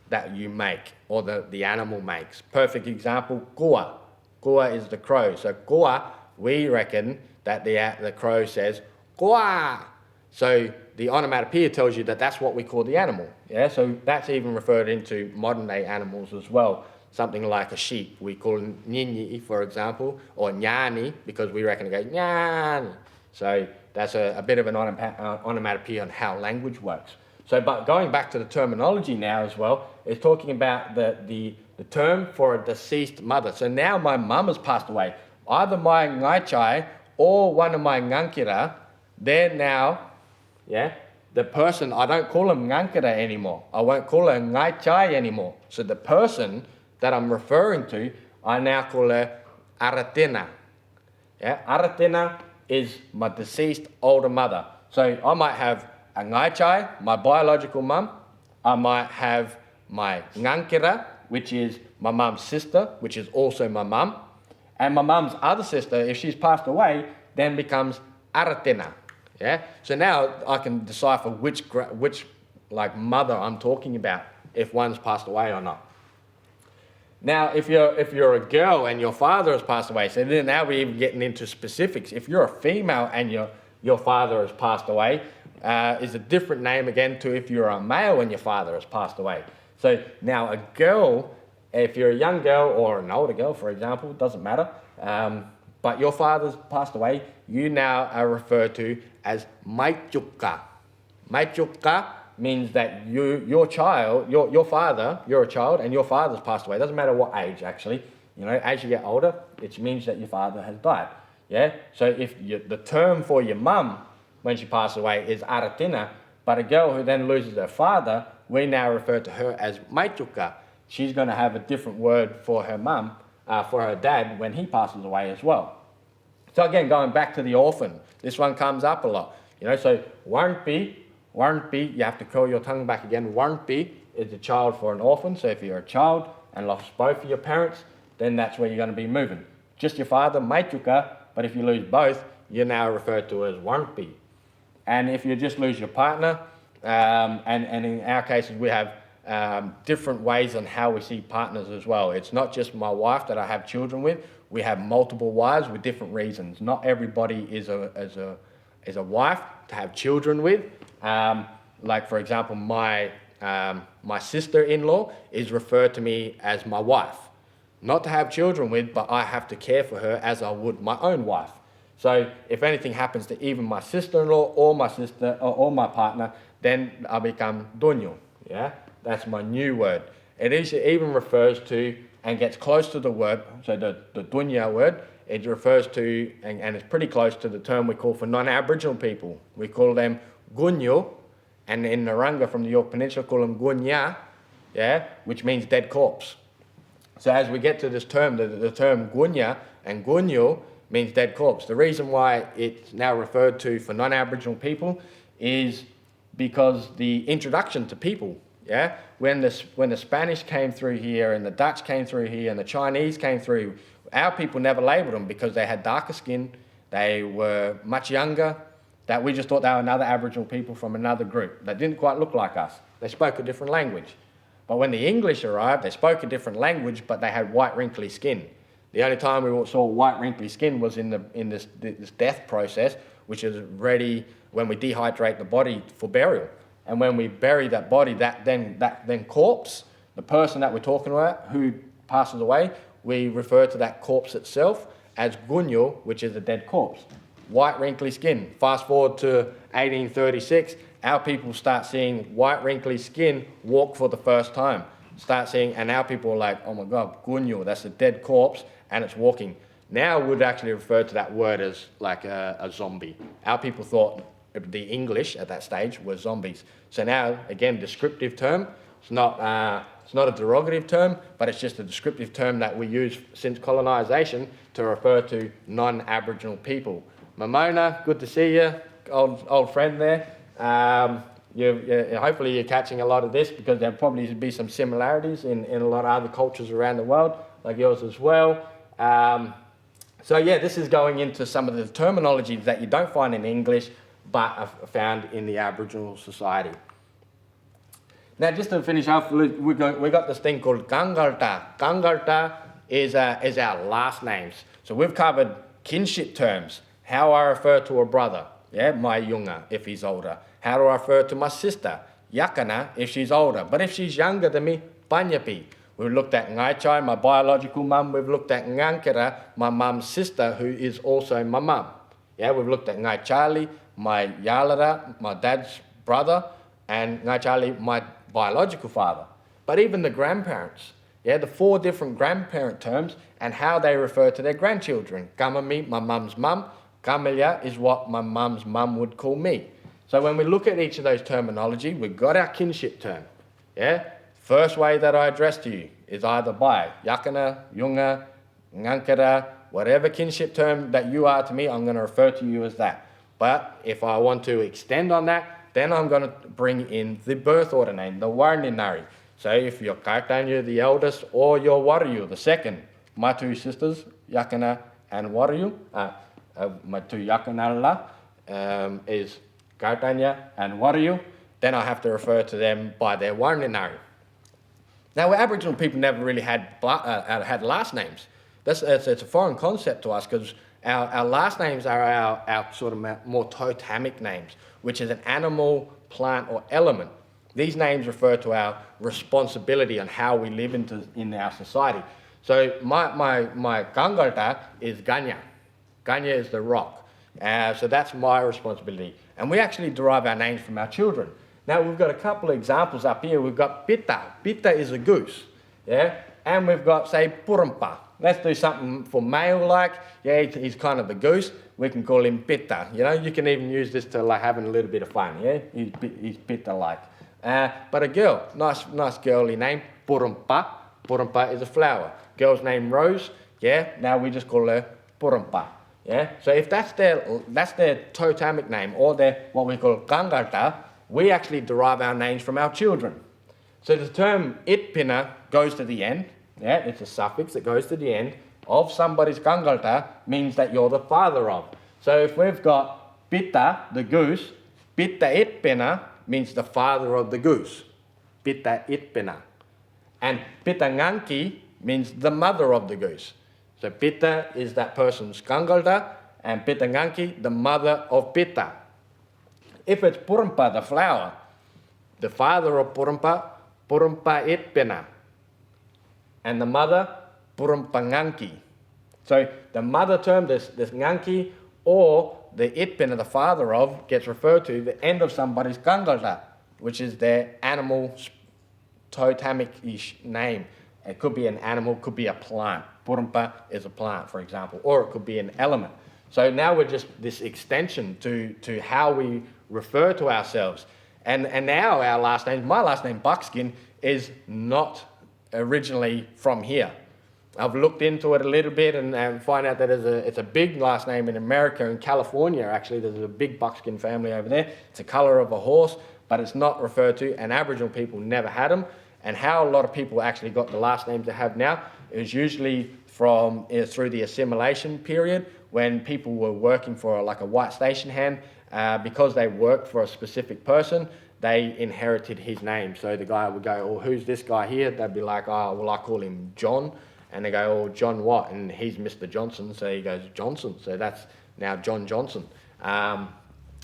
that you make or the animal makes. Perfect example, kua. Kua is the crow. So kua, we reckon that the crow says kua. So the onomatopoeia tells you that that's what we call the animal. Yeah, so that's even referred into modern day animals as well. Something like a sheep, we call nyinyi, for example, or nyani, because we reckon it goes nyani. So that's a bit of an onomatopoeia on how language works. So, but going back to the terminology now as well, it's talking about the term for a deceased mother. So now my mum has passed away. Either my ngaichai or one of my ngankira, they're now, yeah, the person, I don't call them ngankira anymore. I won't call her ngaichai anymore. So the person that I'm referring to, I now call her Aratena. Yeah, Aratena is my deceased older mother. So I might have a ngaichai, my biological mum. I might have my ngankira, which is my mum's sister, which is also my mum. And my mum's other sister, if she's passed away, then becomes Aratena. Yeah. So now I can decipher which like mother I'm talking about, if one's passed away or not. Now, if you're a girl and your father has passed away, so then now we're even getting into specifics. If you're a female and your father has passed away, is a different name again to if you're a male and your father has passed away. So now a girl, if you're a young girl or an older girl, for example, it doesn't matter, but your father's passed away, you now are referred to as Maichuka. Maichuka means that your child, your father, you're a child and your father's passed away. It doesn't matter what age actually. You know, as you get older, it means that your father has died. Yeah. So if the term for your mum when she passed away is Aratina, but a girl who then loses her father, we now refer to her as Maituka. She's going to have a different word for her mum, for her dad, when he passes away as well. So again, going back to the orphan, this one comes up a lot. So Warnpi, you have to curl your tongue back again. Warnpi is a child for an orphan. So if you're a child and lost both of your parents, then that's where you're going to be moving. Just your father, Maituka, but if you lose both, you're now referred to as Warnpi. And if you just lose your partner, and in our cases we have different ways on how we see partners as well. It's not just my wife that I have children with. We have multiple wives with different reasons. Not everybody is a wife to have children with. Like for example, my sister-in-law is referred to me as my wife. Not to have children with, but I have to care for her as I would my own wife. So if anything happens to even my sister-in-law or my sister or my partner, then I become Dunyo. Yeah, that's my new word. It even refers to and gets close to the word, so the Dunya word, it refers to, and it's pretty close to the term we call for non-Aboriginal people. We call them Gunyo, and in Narungga from the York Peninsula call them Gunya, yeah, which means dead corpse. So as we get to this term, the term Gunya and Gunyo means dead corpse. The reason why it's now referred to for non-Aboriginal people is because the introduction to people, yeah, when the Spanish came through here and the Dutch came through here and the Chinese came through, our people never labelled them because they had darker skin, they were much younger, that we just thought they were another Aboriginal people from another group that didn't quite look like us. They spoke a different language. But when the English arrived, they spoke a different language, but they had white wrinkly skin. The only time we saw white wrinkly skin was in this death process, which is ready when we dehydrate the body for burial. And when we bury that body, that then corpse, the person that we're talking about who passes away, we refer to that corpse itself as gunyo, which is a dead corpse. White wrinkly skin. Fast forward to 1836, our people start seeing white wrinkly skin walk for the first time. And our people are like, oh my God, gunyo, that's a dead corpse and it's walking. Now we'd actually refer to that word as like a zombie. Our people thought the English at that stage were zombies. So now, again, descriptive term. It's not a derogative term, but it's just a descriptive term that we use since colonisation to refer to non-Aboriginal people. Mamona, good to see you, old friend there. Hopefully you're catching a lot of this because there'll probably be some similarities in a lot of other cultures around the world, like yours as well. So yeah, this is going into some of the terminology that you don't find in English, but are found in the Aboriginal society. Now, just to finish off, we got this thing called Gangalta. Gangalta is our last names. So we've covered kinship terms, how I refer to a brother, yeah, my yunga, if he's older. How do I refer to my sister, yakana, if she's older. But if she's younger than me, panyapi. We've looked at Ngaichai, my biological mum. We've looked at Ngankera, my mum's sister, who is also my mum. Yeah, we've looked at Ngaichali, my Yalara, my dad's brother, and Ngaichali, my biological father. But even the grandparents, yeah, the 4 different grandparent terms and how they refer to their grandchildren. Kamami, my mum's mum. Kamelya is what my mum's mum would call me. So when we look at each of those terminology, we've got our kinship term. Yeah, first way that I address to you is either by yakana, yunga, ngankara, whatever kinship term that you are to me, I'm going to refer to you as that. But if I want to extend on that, then I'm going to bring in the birth order name, the Warninari. So if you're Kaitanya, the eldest, or you're Warayu, the second, my 2 sisters, Yakana and Warayu, my 2 Yakanala is Kaitanya and Warayu, then I have to refer to them by their Warninari. Now, Aboriginal people never really had last names. It's a foreign concept to us because our last names are our sort of more totemic names, which is an animal, plant, or element. These names refer to our responsibility on how we live in our society. So my Gangalta is Ganya. Ganya is the rock. So that's my responsibility. And we actually derive our names from our children. Now we've got a couple of examples up here. We've got Pitta. Pitta is a goose. Yeah? And we've got, say, Purumpa. Let's do something for male like. Yeah, he's kind of the goose. We can call him Pitta. You know, you can even use this to like having a little bit of fun. Yeah, he's Pitta like. But a girl, nice girly name, Purumpa. Purumpa is a flower. Girl's name Rose, yeah, now we just call her Purumpa. Yeah, so if that's their totemic name or their what we call Kangarta, we actually derive our names from our children. So the term itpina goes to the end, yeah, it's a suffix that goes to the end of somebody's Kangarta, means that you're the father of. So if we've got Pita, the goose, Pita itpina means the father of the goose. Pita itpina. And Pita nganki means the mother of the goose. So Pita is that person's Kangarta, and Pita nganki, the mother of Pita. If it's Purumpa, the flower, the father of Purumpa, Purumpa itpina. And the mother, Purumpa nganki. So the mother term, this nganki, or the itpina, the father of, gets referred to the end of somebody's Kangarta, which is their animal totemic-ish name. It could be an animal, could be a plant. Purumpa is a plant, for example, or it could be an element. So now we're just this extension to how we refer to ourselves. And now our last name, my last name, Buckskin, is not originally from here. I've looked into it a little bit and find out that it's a big last name in America and California, actually. There's a big Buckskin family over there. It's a colour of a horse, but it's not referred to, and Aboriginal people never had them. And how a lot of people actually got the last names they have now is usually through the assimilation period, when people were working for like a white station hand. Because they worked for a specific person, they inherited his name. So the guy would go, oh, who's this guy here? They'd be like, oh, well, I call him John. And they go, oh, John what? And he's Mr. Johnson, so he goes, Johnson. So that's now John Johnson.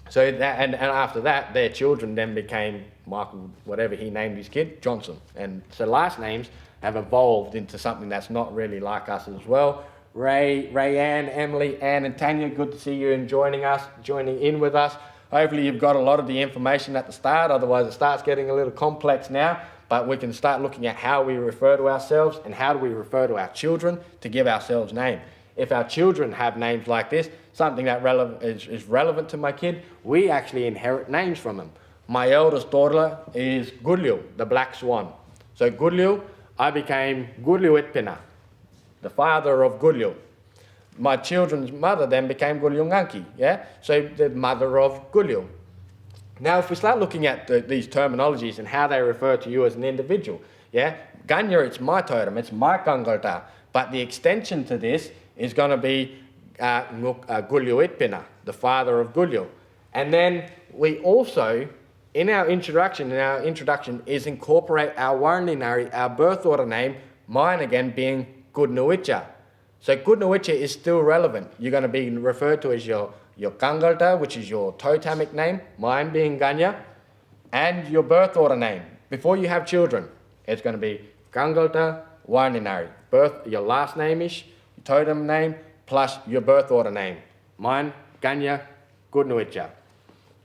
So that, and after that, their children then became Michael, whatever he named his kid, Johnson. And so last names have evolved into something that's not really like us as well. Rayanne, Emily, Anne and Tanya, good to see you and joining in with us. Hopefully you've got a lot of the information at the start, otherwise it starts getting a little complex now, but we can start looking at how we refer to ourselves and how do we refer to our children to give ourselves name. If our children have names like this, something that is relevant to my kid, we actually inherit names from them. My eldest daughter is Gulyu, the black swan. So Gulyu, I became Gulyu Itpina, the father of Gulyu. My children's mother then became Gulyu Nganki, yeah? So the mother of Gulyu. Now, if we start looking at these terminologies and how they refer to you as an individual, yeah? Ganya, it's my totem, it's my Kangarta, but the extension to this is going to be Gulyu Itpina, the father of Gulyu. And then we also, in our introduction is incorporate our Warninari, our birth order name, mine again being Gudnuicha. So Gudnuicha is still relevant. You're going to be referred to as your Kangarta, which is your totemic name, mine being Ganya, and your birth order name. Before you have children, it's going to be Kangarta, Warninari. Your last name-ish, your totem name, plus your birth order name. Mine, Ganya, Gudnuicha.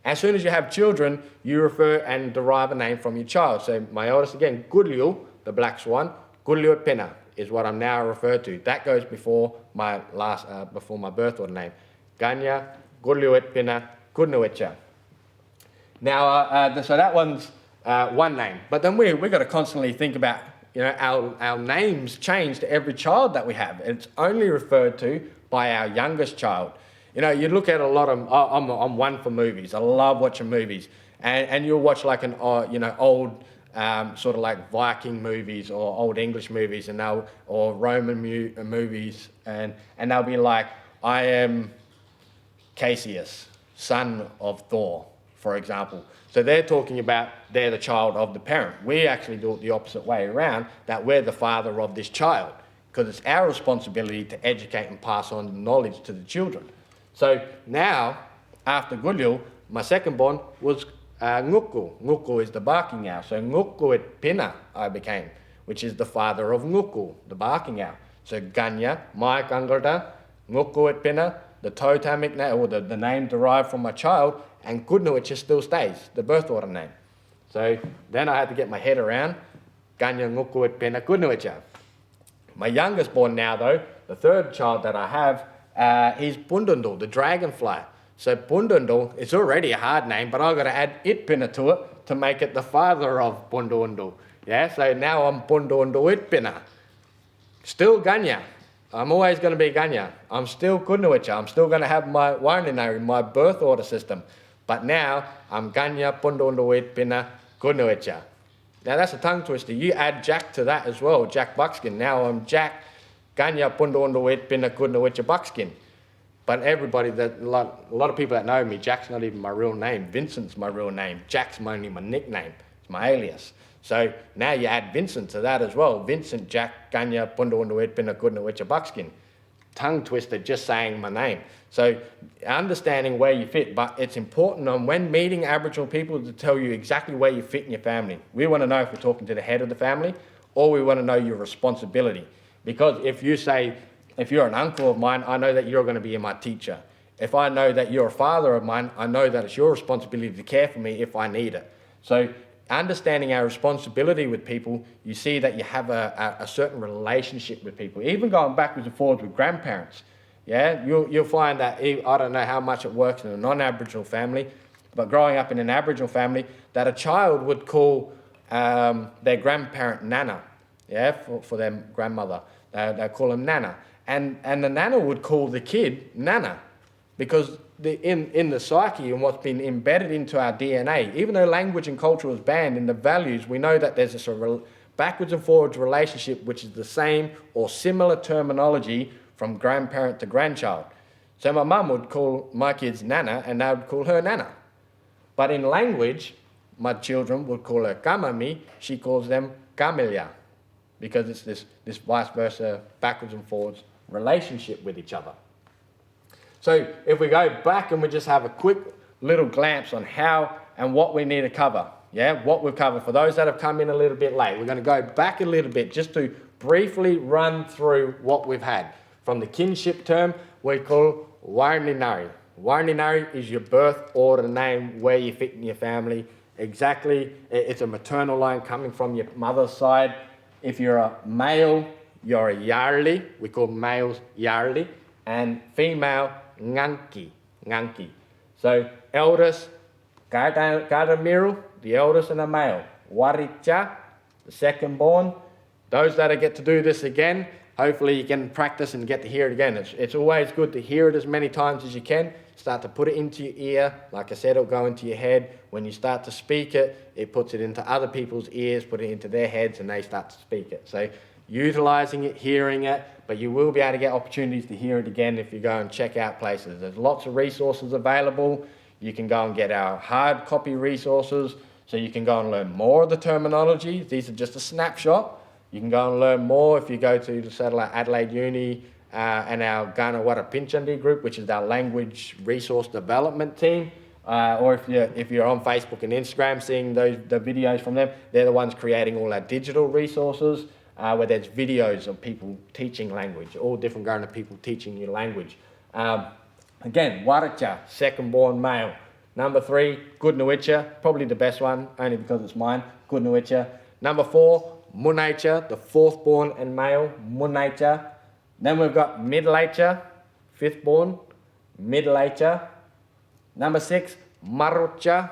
As soon as you have children, you refer and derive a name from your child. So my eldest again, Gudliu, the black swan, Gudliu Pena is what I'm now referred to. That goes before my birth order name. Ganya, Gudliu Pena, Gudnuicha. Now, so that one's one name. But then we've got to constantly think about, our names change to every child that we have. It's only referred to by our youngest child. You look at a lot of, I'm one for movies. I love watching movies. And you'll watch like an, old sort of like Viking movies or old English movies or Roman movies. And they'll be like, I am Cassius, son of Thor, for example. So they're talking about they're the child of the parent. We actually do it the opposite way around, that we're the father of this child, because it's our responsibility to educate and pass on the knowledge to the children. So now, after Gulyu, my second born was Nguku. Nguku is the barking owl. So Nguku it Pina I became, which is the father of Nguku, the barking owl. So Ganya, my Kangarta, Nguku it Pina, the totemic name, or the name derived from my child, and Gudnuicha still stays, the birth order name. So then I had to get my head around Ganya, Nguku it Pina, Gudnuicha. My youngest born now though, the third child that I have, is Bundundul, the dragonfly. So Bundundul, it's already a hard name, but I've got to add Itpina to it to make it the father of Bundundu. Yeah, so now I'm Bundundu Itpina. Still Ganya. I'm always going to be Ganya. I'm still Kunuicha. I'm still going to have my Warninari, my birth order system. But now I'm Ganya Bundundu Itpina Kunuicha. Now that's a tongue twister. You add Jack to that as well, Jack Buckskin. Now I'm Jack Ganya Bundundu Itpina Kunuicha Buckskin. But everybody, a lot of people that know me, Jack's not even my real name. Vincent's my real name. Jack's only my nickname. It's my alias. So now you add Vincent to that as well. Vincent, Jack, Ganya, Bundundu Itpina Kunuicha Buckskin. Tongue twister, just saying my name. So understanding where you fit, but it's important on when meeting Aboriginal people to tell you exactly where you fit in your family. We want to know if we're talking to the head of the family, or we want to know your responsibility. Because if you say, if you're an uncle of mine, I know that you're going to be my teacher. If I know that you're a father of mine, I know that it's your responsibility to care for me if I need it. So understanding our responsibility with people, you see that you have a certain relationship with people. Even going backwards and forwards with grandparents. Yeah, you'll find that, I don't know how much it works in a non-Aboriginal family, but growing up in an Aboriginal family, that a child would call their grandparent Nana, yeah, for their grandmother. They call them Nana. And the Nana would call the kid Nana, because in the psyche and what's been embedded into our DNA, even though language and culture was banned, in the values, we know that there's this backwards and forwards relationship which is the same or similar terminology from grandparent to grandchild. So my mum would call my kids Nana and they would call her Nana. But in language, my children would call her Kamami, she calls them Kamilia, because it's this vice versa, backwards and forwards relationship with each other. So if we go back and we just have a quick little glance on how and what we need to cover, yeah, what we've covered. For those that have come in a little bit late, we're going to go back a little bit just to briefly run through what we've had. From the kinship term, we call Warninari. Warninari is your birth order name, where you fit in your family. Exactly, it's a maternal line coming from your mother's side. If you're a male, you're a Yarli. We call males Yarli. And female, Nganki. So eldest, Kadamiru, the eldest and a male. Waricha, the second born. Those that get to do this again, hopefully you can practice and get to hear it again. It's always good to hear it as many times as you can. Start to put it into your ear. Like I said, it'll go into your head. When you start to speak it, it puts it into other people's ears, put it into their heads, and they start to speak it. So utilising it, hearing it, but you will be able to get opportunities to hear it again if you go and check out places. There's lots of resources available. You can go and get our hard copy resources, so you can go and learn more of the terminology. These are just a snapshot. You can go and learn more if you go to the Satellite Adelaide Uni and our Ghana Wara Pinchandi group, which is our language resource development team. Or if you're on Facebook and Instagram seeing the videos from them, they're the ones creating all our digital resources where there's videos of people teaching language, all different Ghana people teaching you language. Again, Waracha, second born male. Number 3, Goodnuicha, probably the best one, only because it's mine, Goodnuicha. Number 4, Munaicha, the fourth born and male, Munaicha. Then we've got Midlaicha, fifth born, Midlaicha. Number 6, Marucha,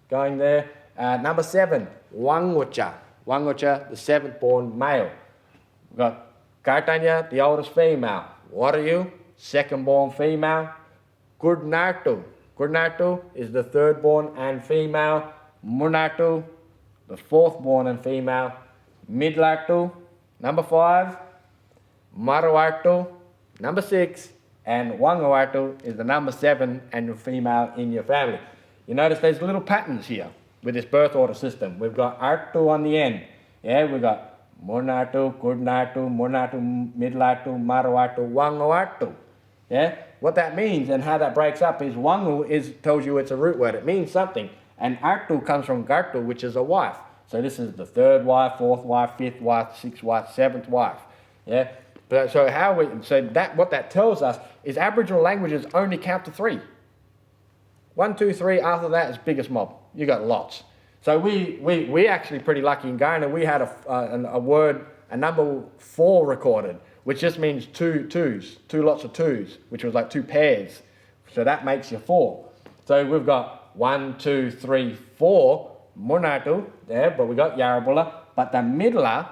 going there. Number 7, Wangucha, the seventh born male. We've got Kartanya, the oldest female. What are you? Second born female. Gurnartu is the third born and female. Munartu, the fourth born and female. Midlartu, number 5. Maruartu, number 6. And Wanguartu is the number 7 and your female in your family. You notice there's little patterns here with this birth order system. We've got Artu on the end. Yeah, we've got Munartu, Gurnartu, Munartu, Midlartu, Maruartu, Wanguartu. Yeah, what that means and how that breaks up is Wangu tells you it's a root word. It means something. And Artu comes from Gartu, which is a wife. So this is the third wife, fourth wife, fifth wife, sixth wife, seventh wife. Yeah. But so what that tells us is Aboriginal languages only count to 3. 1, 2, 3. After that is biggest mob. You got lots. So we actually pretty lucky in Ghana. We had a word, a number 4 recorded, which just means two lots of twos, which was like 2 pairs. So that makes you 4. So we've got 1, 2, 3, 4 Monaco there, but we got Yarrabula. But the Midla,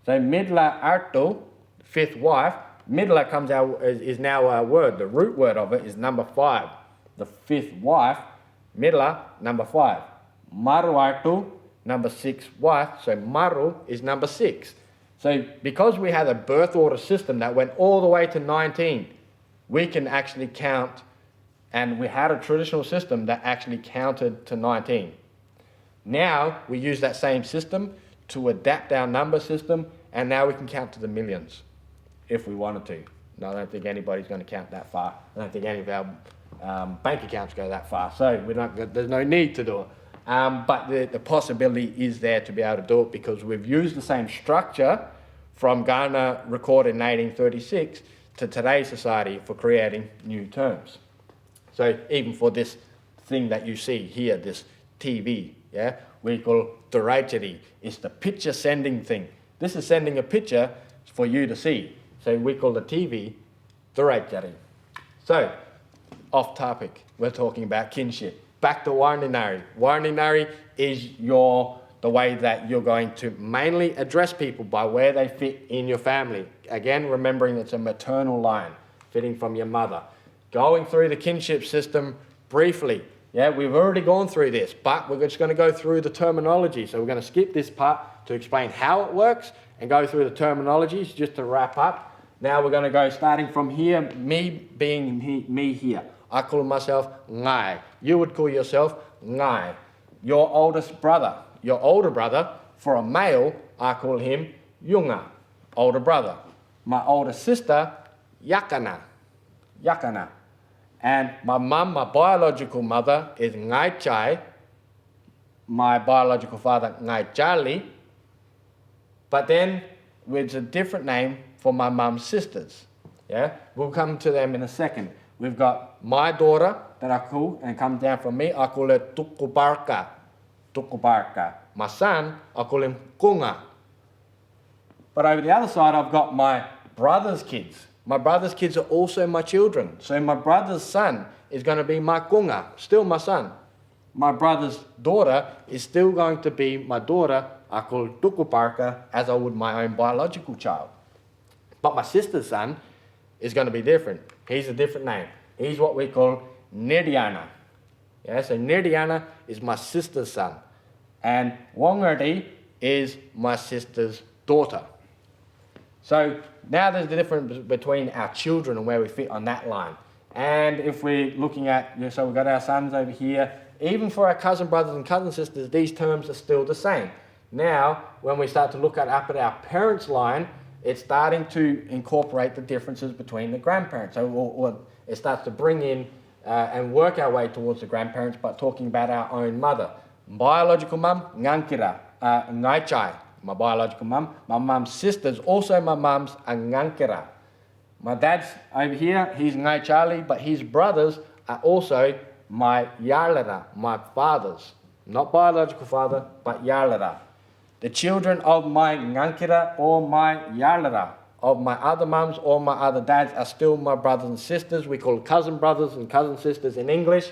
so Midla Artu, fifth wife, Midla comes out is now a word. The root word of it is number 5. The fifth wife, Midla, number 5. Maru Artu, number 6 wife, so Maru is number 6. So because we had a birth order system that went all the way to 19, we can actually count, and we had a traditional system that actually counted to 19. Now we use that same system to adapt our number system, and now we can count to the millions if we wanted to. No, I don't think anybody's going to count that far. I don't think any of our bank accounts go that far, so there's no need to do it. But the possibility is there to be able to do it because we've used the same structure from Ghana recorded in 1836 to today's society for creating new terms. So even for this thing that you see here, this TV, yeah, we call Doracheri. It's the picture sending thing. This is sending a picture for you to see. So we call the TV Doracheri. So, off topic, we're talking about kinship. Back to Warninari. Warninari is the way that you're going to mainly address people by where they fit in your family. Again, remembering it's a maternal line, fitting from your mother. Going through the kinship system briefly. Yeah, we've already gone through this, but we're just going to go through the terminology. So we're going to skip this part to explain how it works and go through the terminologies just to wrap up. Now we're going to go starting from here, me being me here. I call myself Ngai. You would call yourself Ngai. Your oldest brother, your older brother, for a male, I call him Yunga, older brother. My older sister, Yakana, Yakana. And my mum, my biological mother, is Ngai Chai. My biological father, Ngai Charlie. But then, with a different name for my mum's sisters. Yeah, we'll come to them in a second. We've got my daughter that I call, and comes down from me, I call her Tukubarka. Tukubarka. My son, I call him Kunga. But over the other side, I've got my brother's kids. My brother's kids are also my children. So my brother's son is going to be my Kunga, still my son. My brother's daughter is still going to be my daughter, I call Tukubarka, as I would my own biological child. But my sister's son is going to be different. He's a different name. He's what we call Nediana. Yeah, so Nediana is my sister's son. And Wangardi is my sister's daughter. So now there's the difference between our children and where we fit on that line. And if we're looking at, so we've got our sons over here, even for our cousin brothers and cousin sisters, these terms are still the same. Now, when we start to look up at our parents' line, it's starting to incorporate the differences between the grandparents. So it starts to bring in and work our way towards the grandparents by talking about our own mother. Biological mum, Ngankira, Ngaichai, my biological mum. My mum's sisters, also my mum's, are Ngankira. My dad's over here, he's Ngai Charlie, but his brothers are also my Yarlara, my fathers. Not biological father, but Yarlara. The children of my Ngankira or my Yarlara, of my other mums or my other dads, are still my brothers and sisters. We call cousin brothers and cousin sisters in English.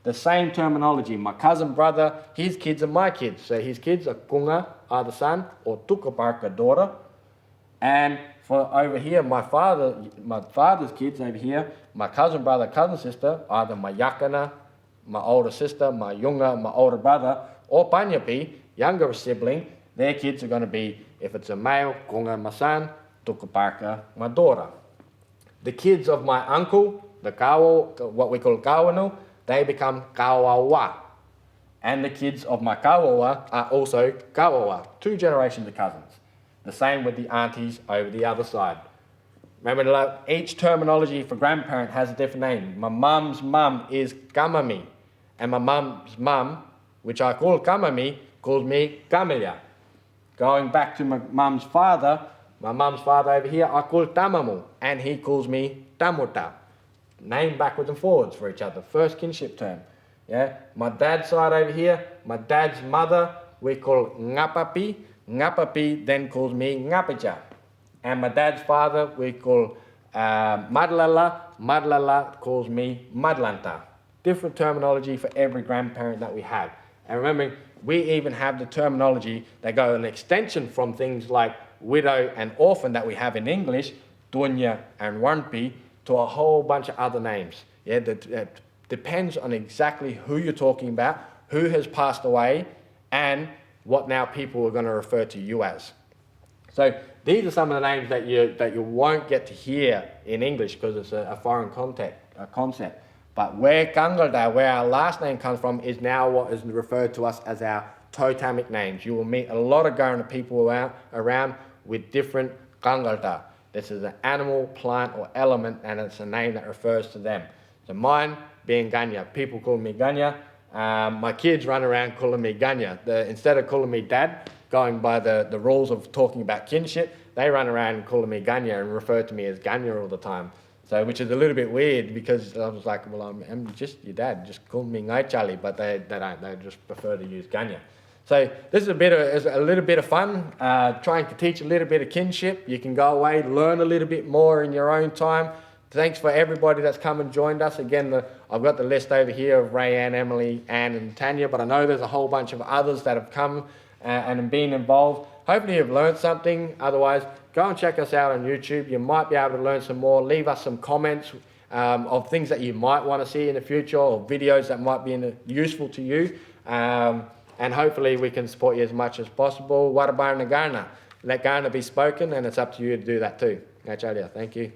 The same terminology. My cousin brother, his kids are my kids. So his kids are Kunga, are the son, or Tukaparka, daughter. And for over here, my father's kids over here, my cousin brother, cousin sister, either my Yakana, my older sister, my Yunga, my older brother, or Panyapi, younger sibling. Their kids are going to be, if it's a male, Kunga, my son, Tukaparka, my daughter. The kids of my uncle, the Kawo, what we call Kawanu, they become Kawawa. And the kids of my Kawawa are also Kawawa, 2 generations of cousins. The same with the aunties over the other side. Remember, each terminology for grandparent has a different name. My mum's mum is Kamami, and my mum's mum, which I call Kamami, calls me Kamilia. Going back to my mum's father over here, I call Tamamu, and he calls me Tamuta. Name backwards and forwards for each other. First kinship term. Yeah. My dad's side over here, my dad's mother, we call Ngapapi. Ngapapi then calls me Ngapija. And my dad's father, we call Madlala. Madlala calls me Madlanta. different terminology for every grandparent that we have. And remember, we even have the terminology that go an extension from things like widow and orphan that we have in English, Dunya and Warmpi, to a whole bunch of other names. Yeah, that depends on exactly who you're talking about, who has passed away, and what now people are going to refer to you as. So these are some of the names that you won't get to hear in English because it's a foreign concept. But where Kangalda, where our last name comes from, is now what is referred to us as our totemic names. You will meet a lot of Kaurna people around with different Kangalda. This is an animal, plant, or element, and it's a name that refers to them. So mine being Ganya. People call me Ganya. My kids run around calling me Ganya. Instead of calling me Dad, going by the rules of talking about kinship, they run around calling me Ganya and refer to me as Ganya all the time. So, which is a little bit weird because I was like, well, I'm just your dad, just call me Ngai Charlie, but they don't, they just prefer to use Ganya. So this is a little bit of fun, trying to teach a little bit of kinship. You can go away, learn a little bit more in your own time. Thanks for everybody that's come and joined us. Again, I've got the list over here of Rayanne, Emily, Anne and Tanya, but I know there's a whole bunch of others that have come and been involved. Hopefully you've learned something. Otherwise, go and check us out on YouTube. You might be able to learn some more. Leave us some comments of things that you might want to see in the future or videos that might be useful to you. And hopefully we can support you as much as possible. Warabarna Kaurna. Let Kaurna be spoken, and it's up to you to do that too. Thank you.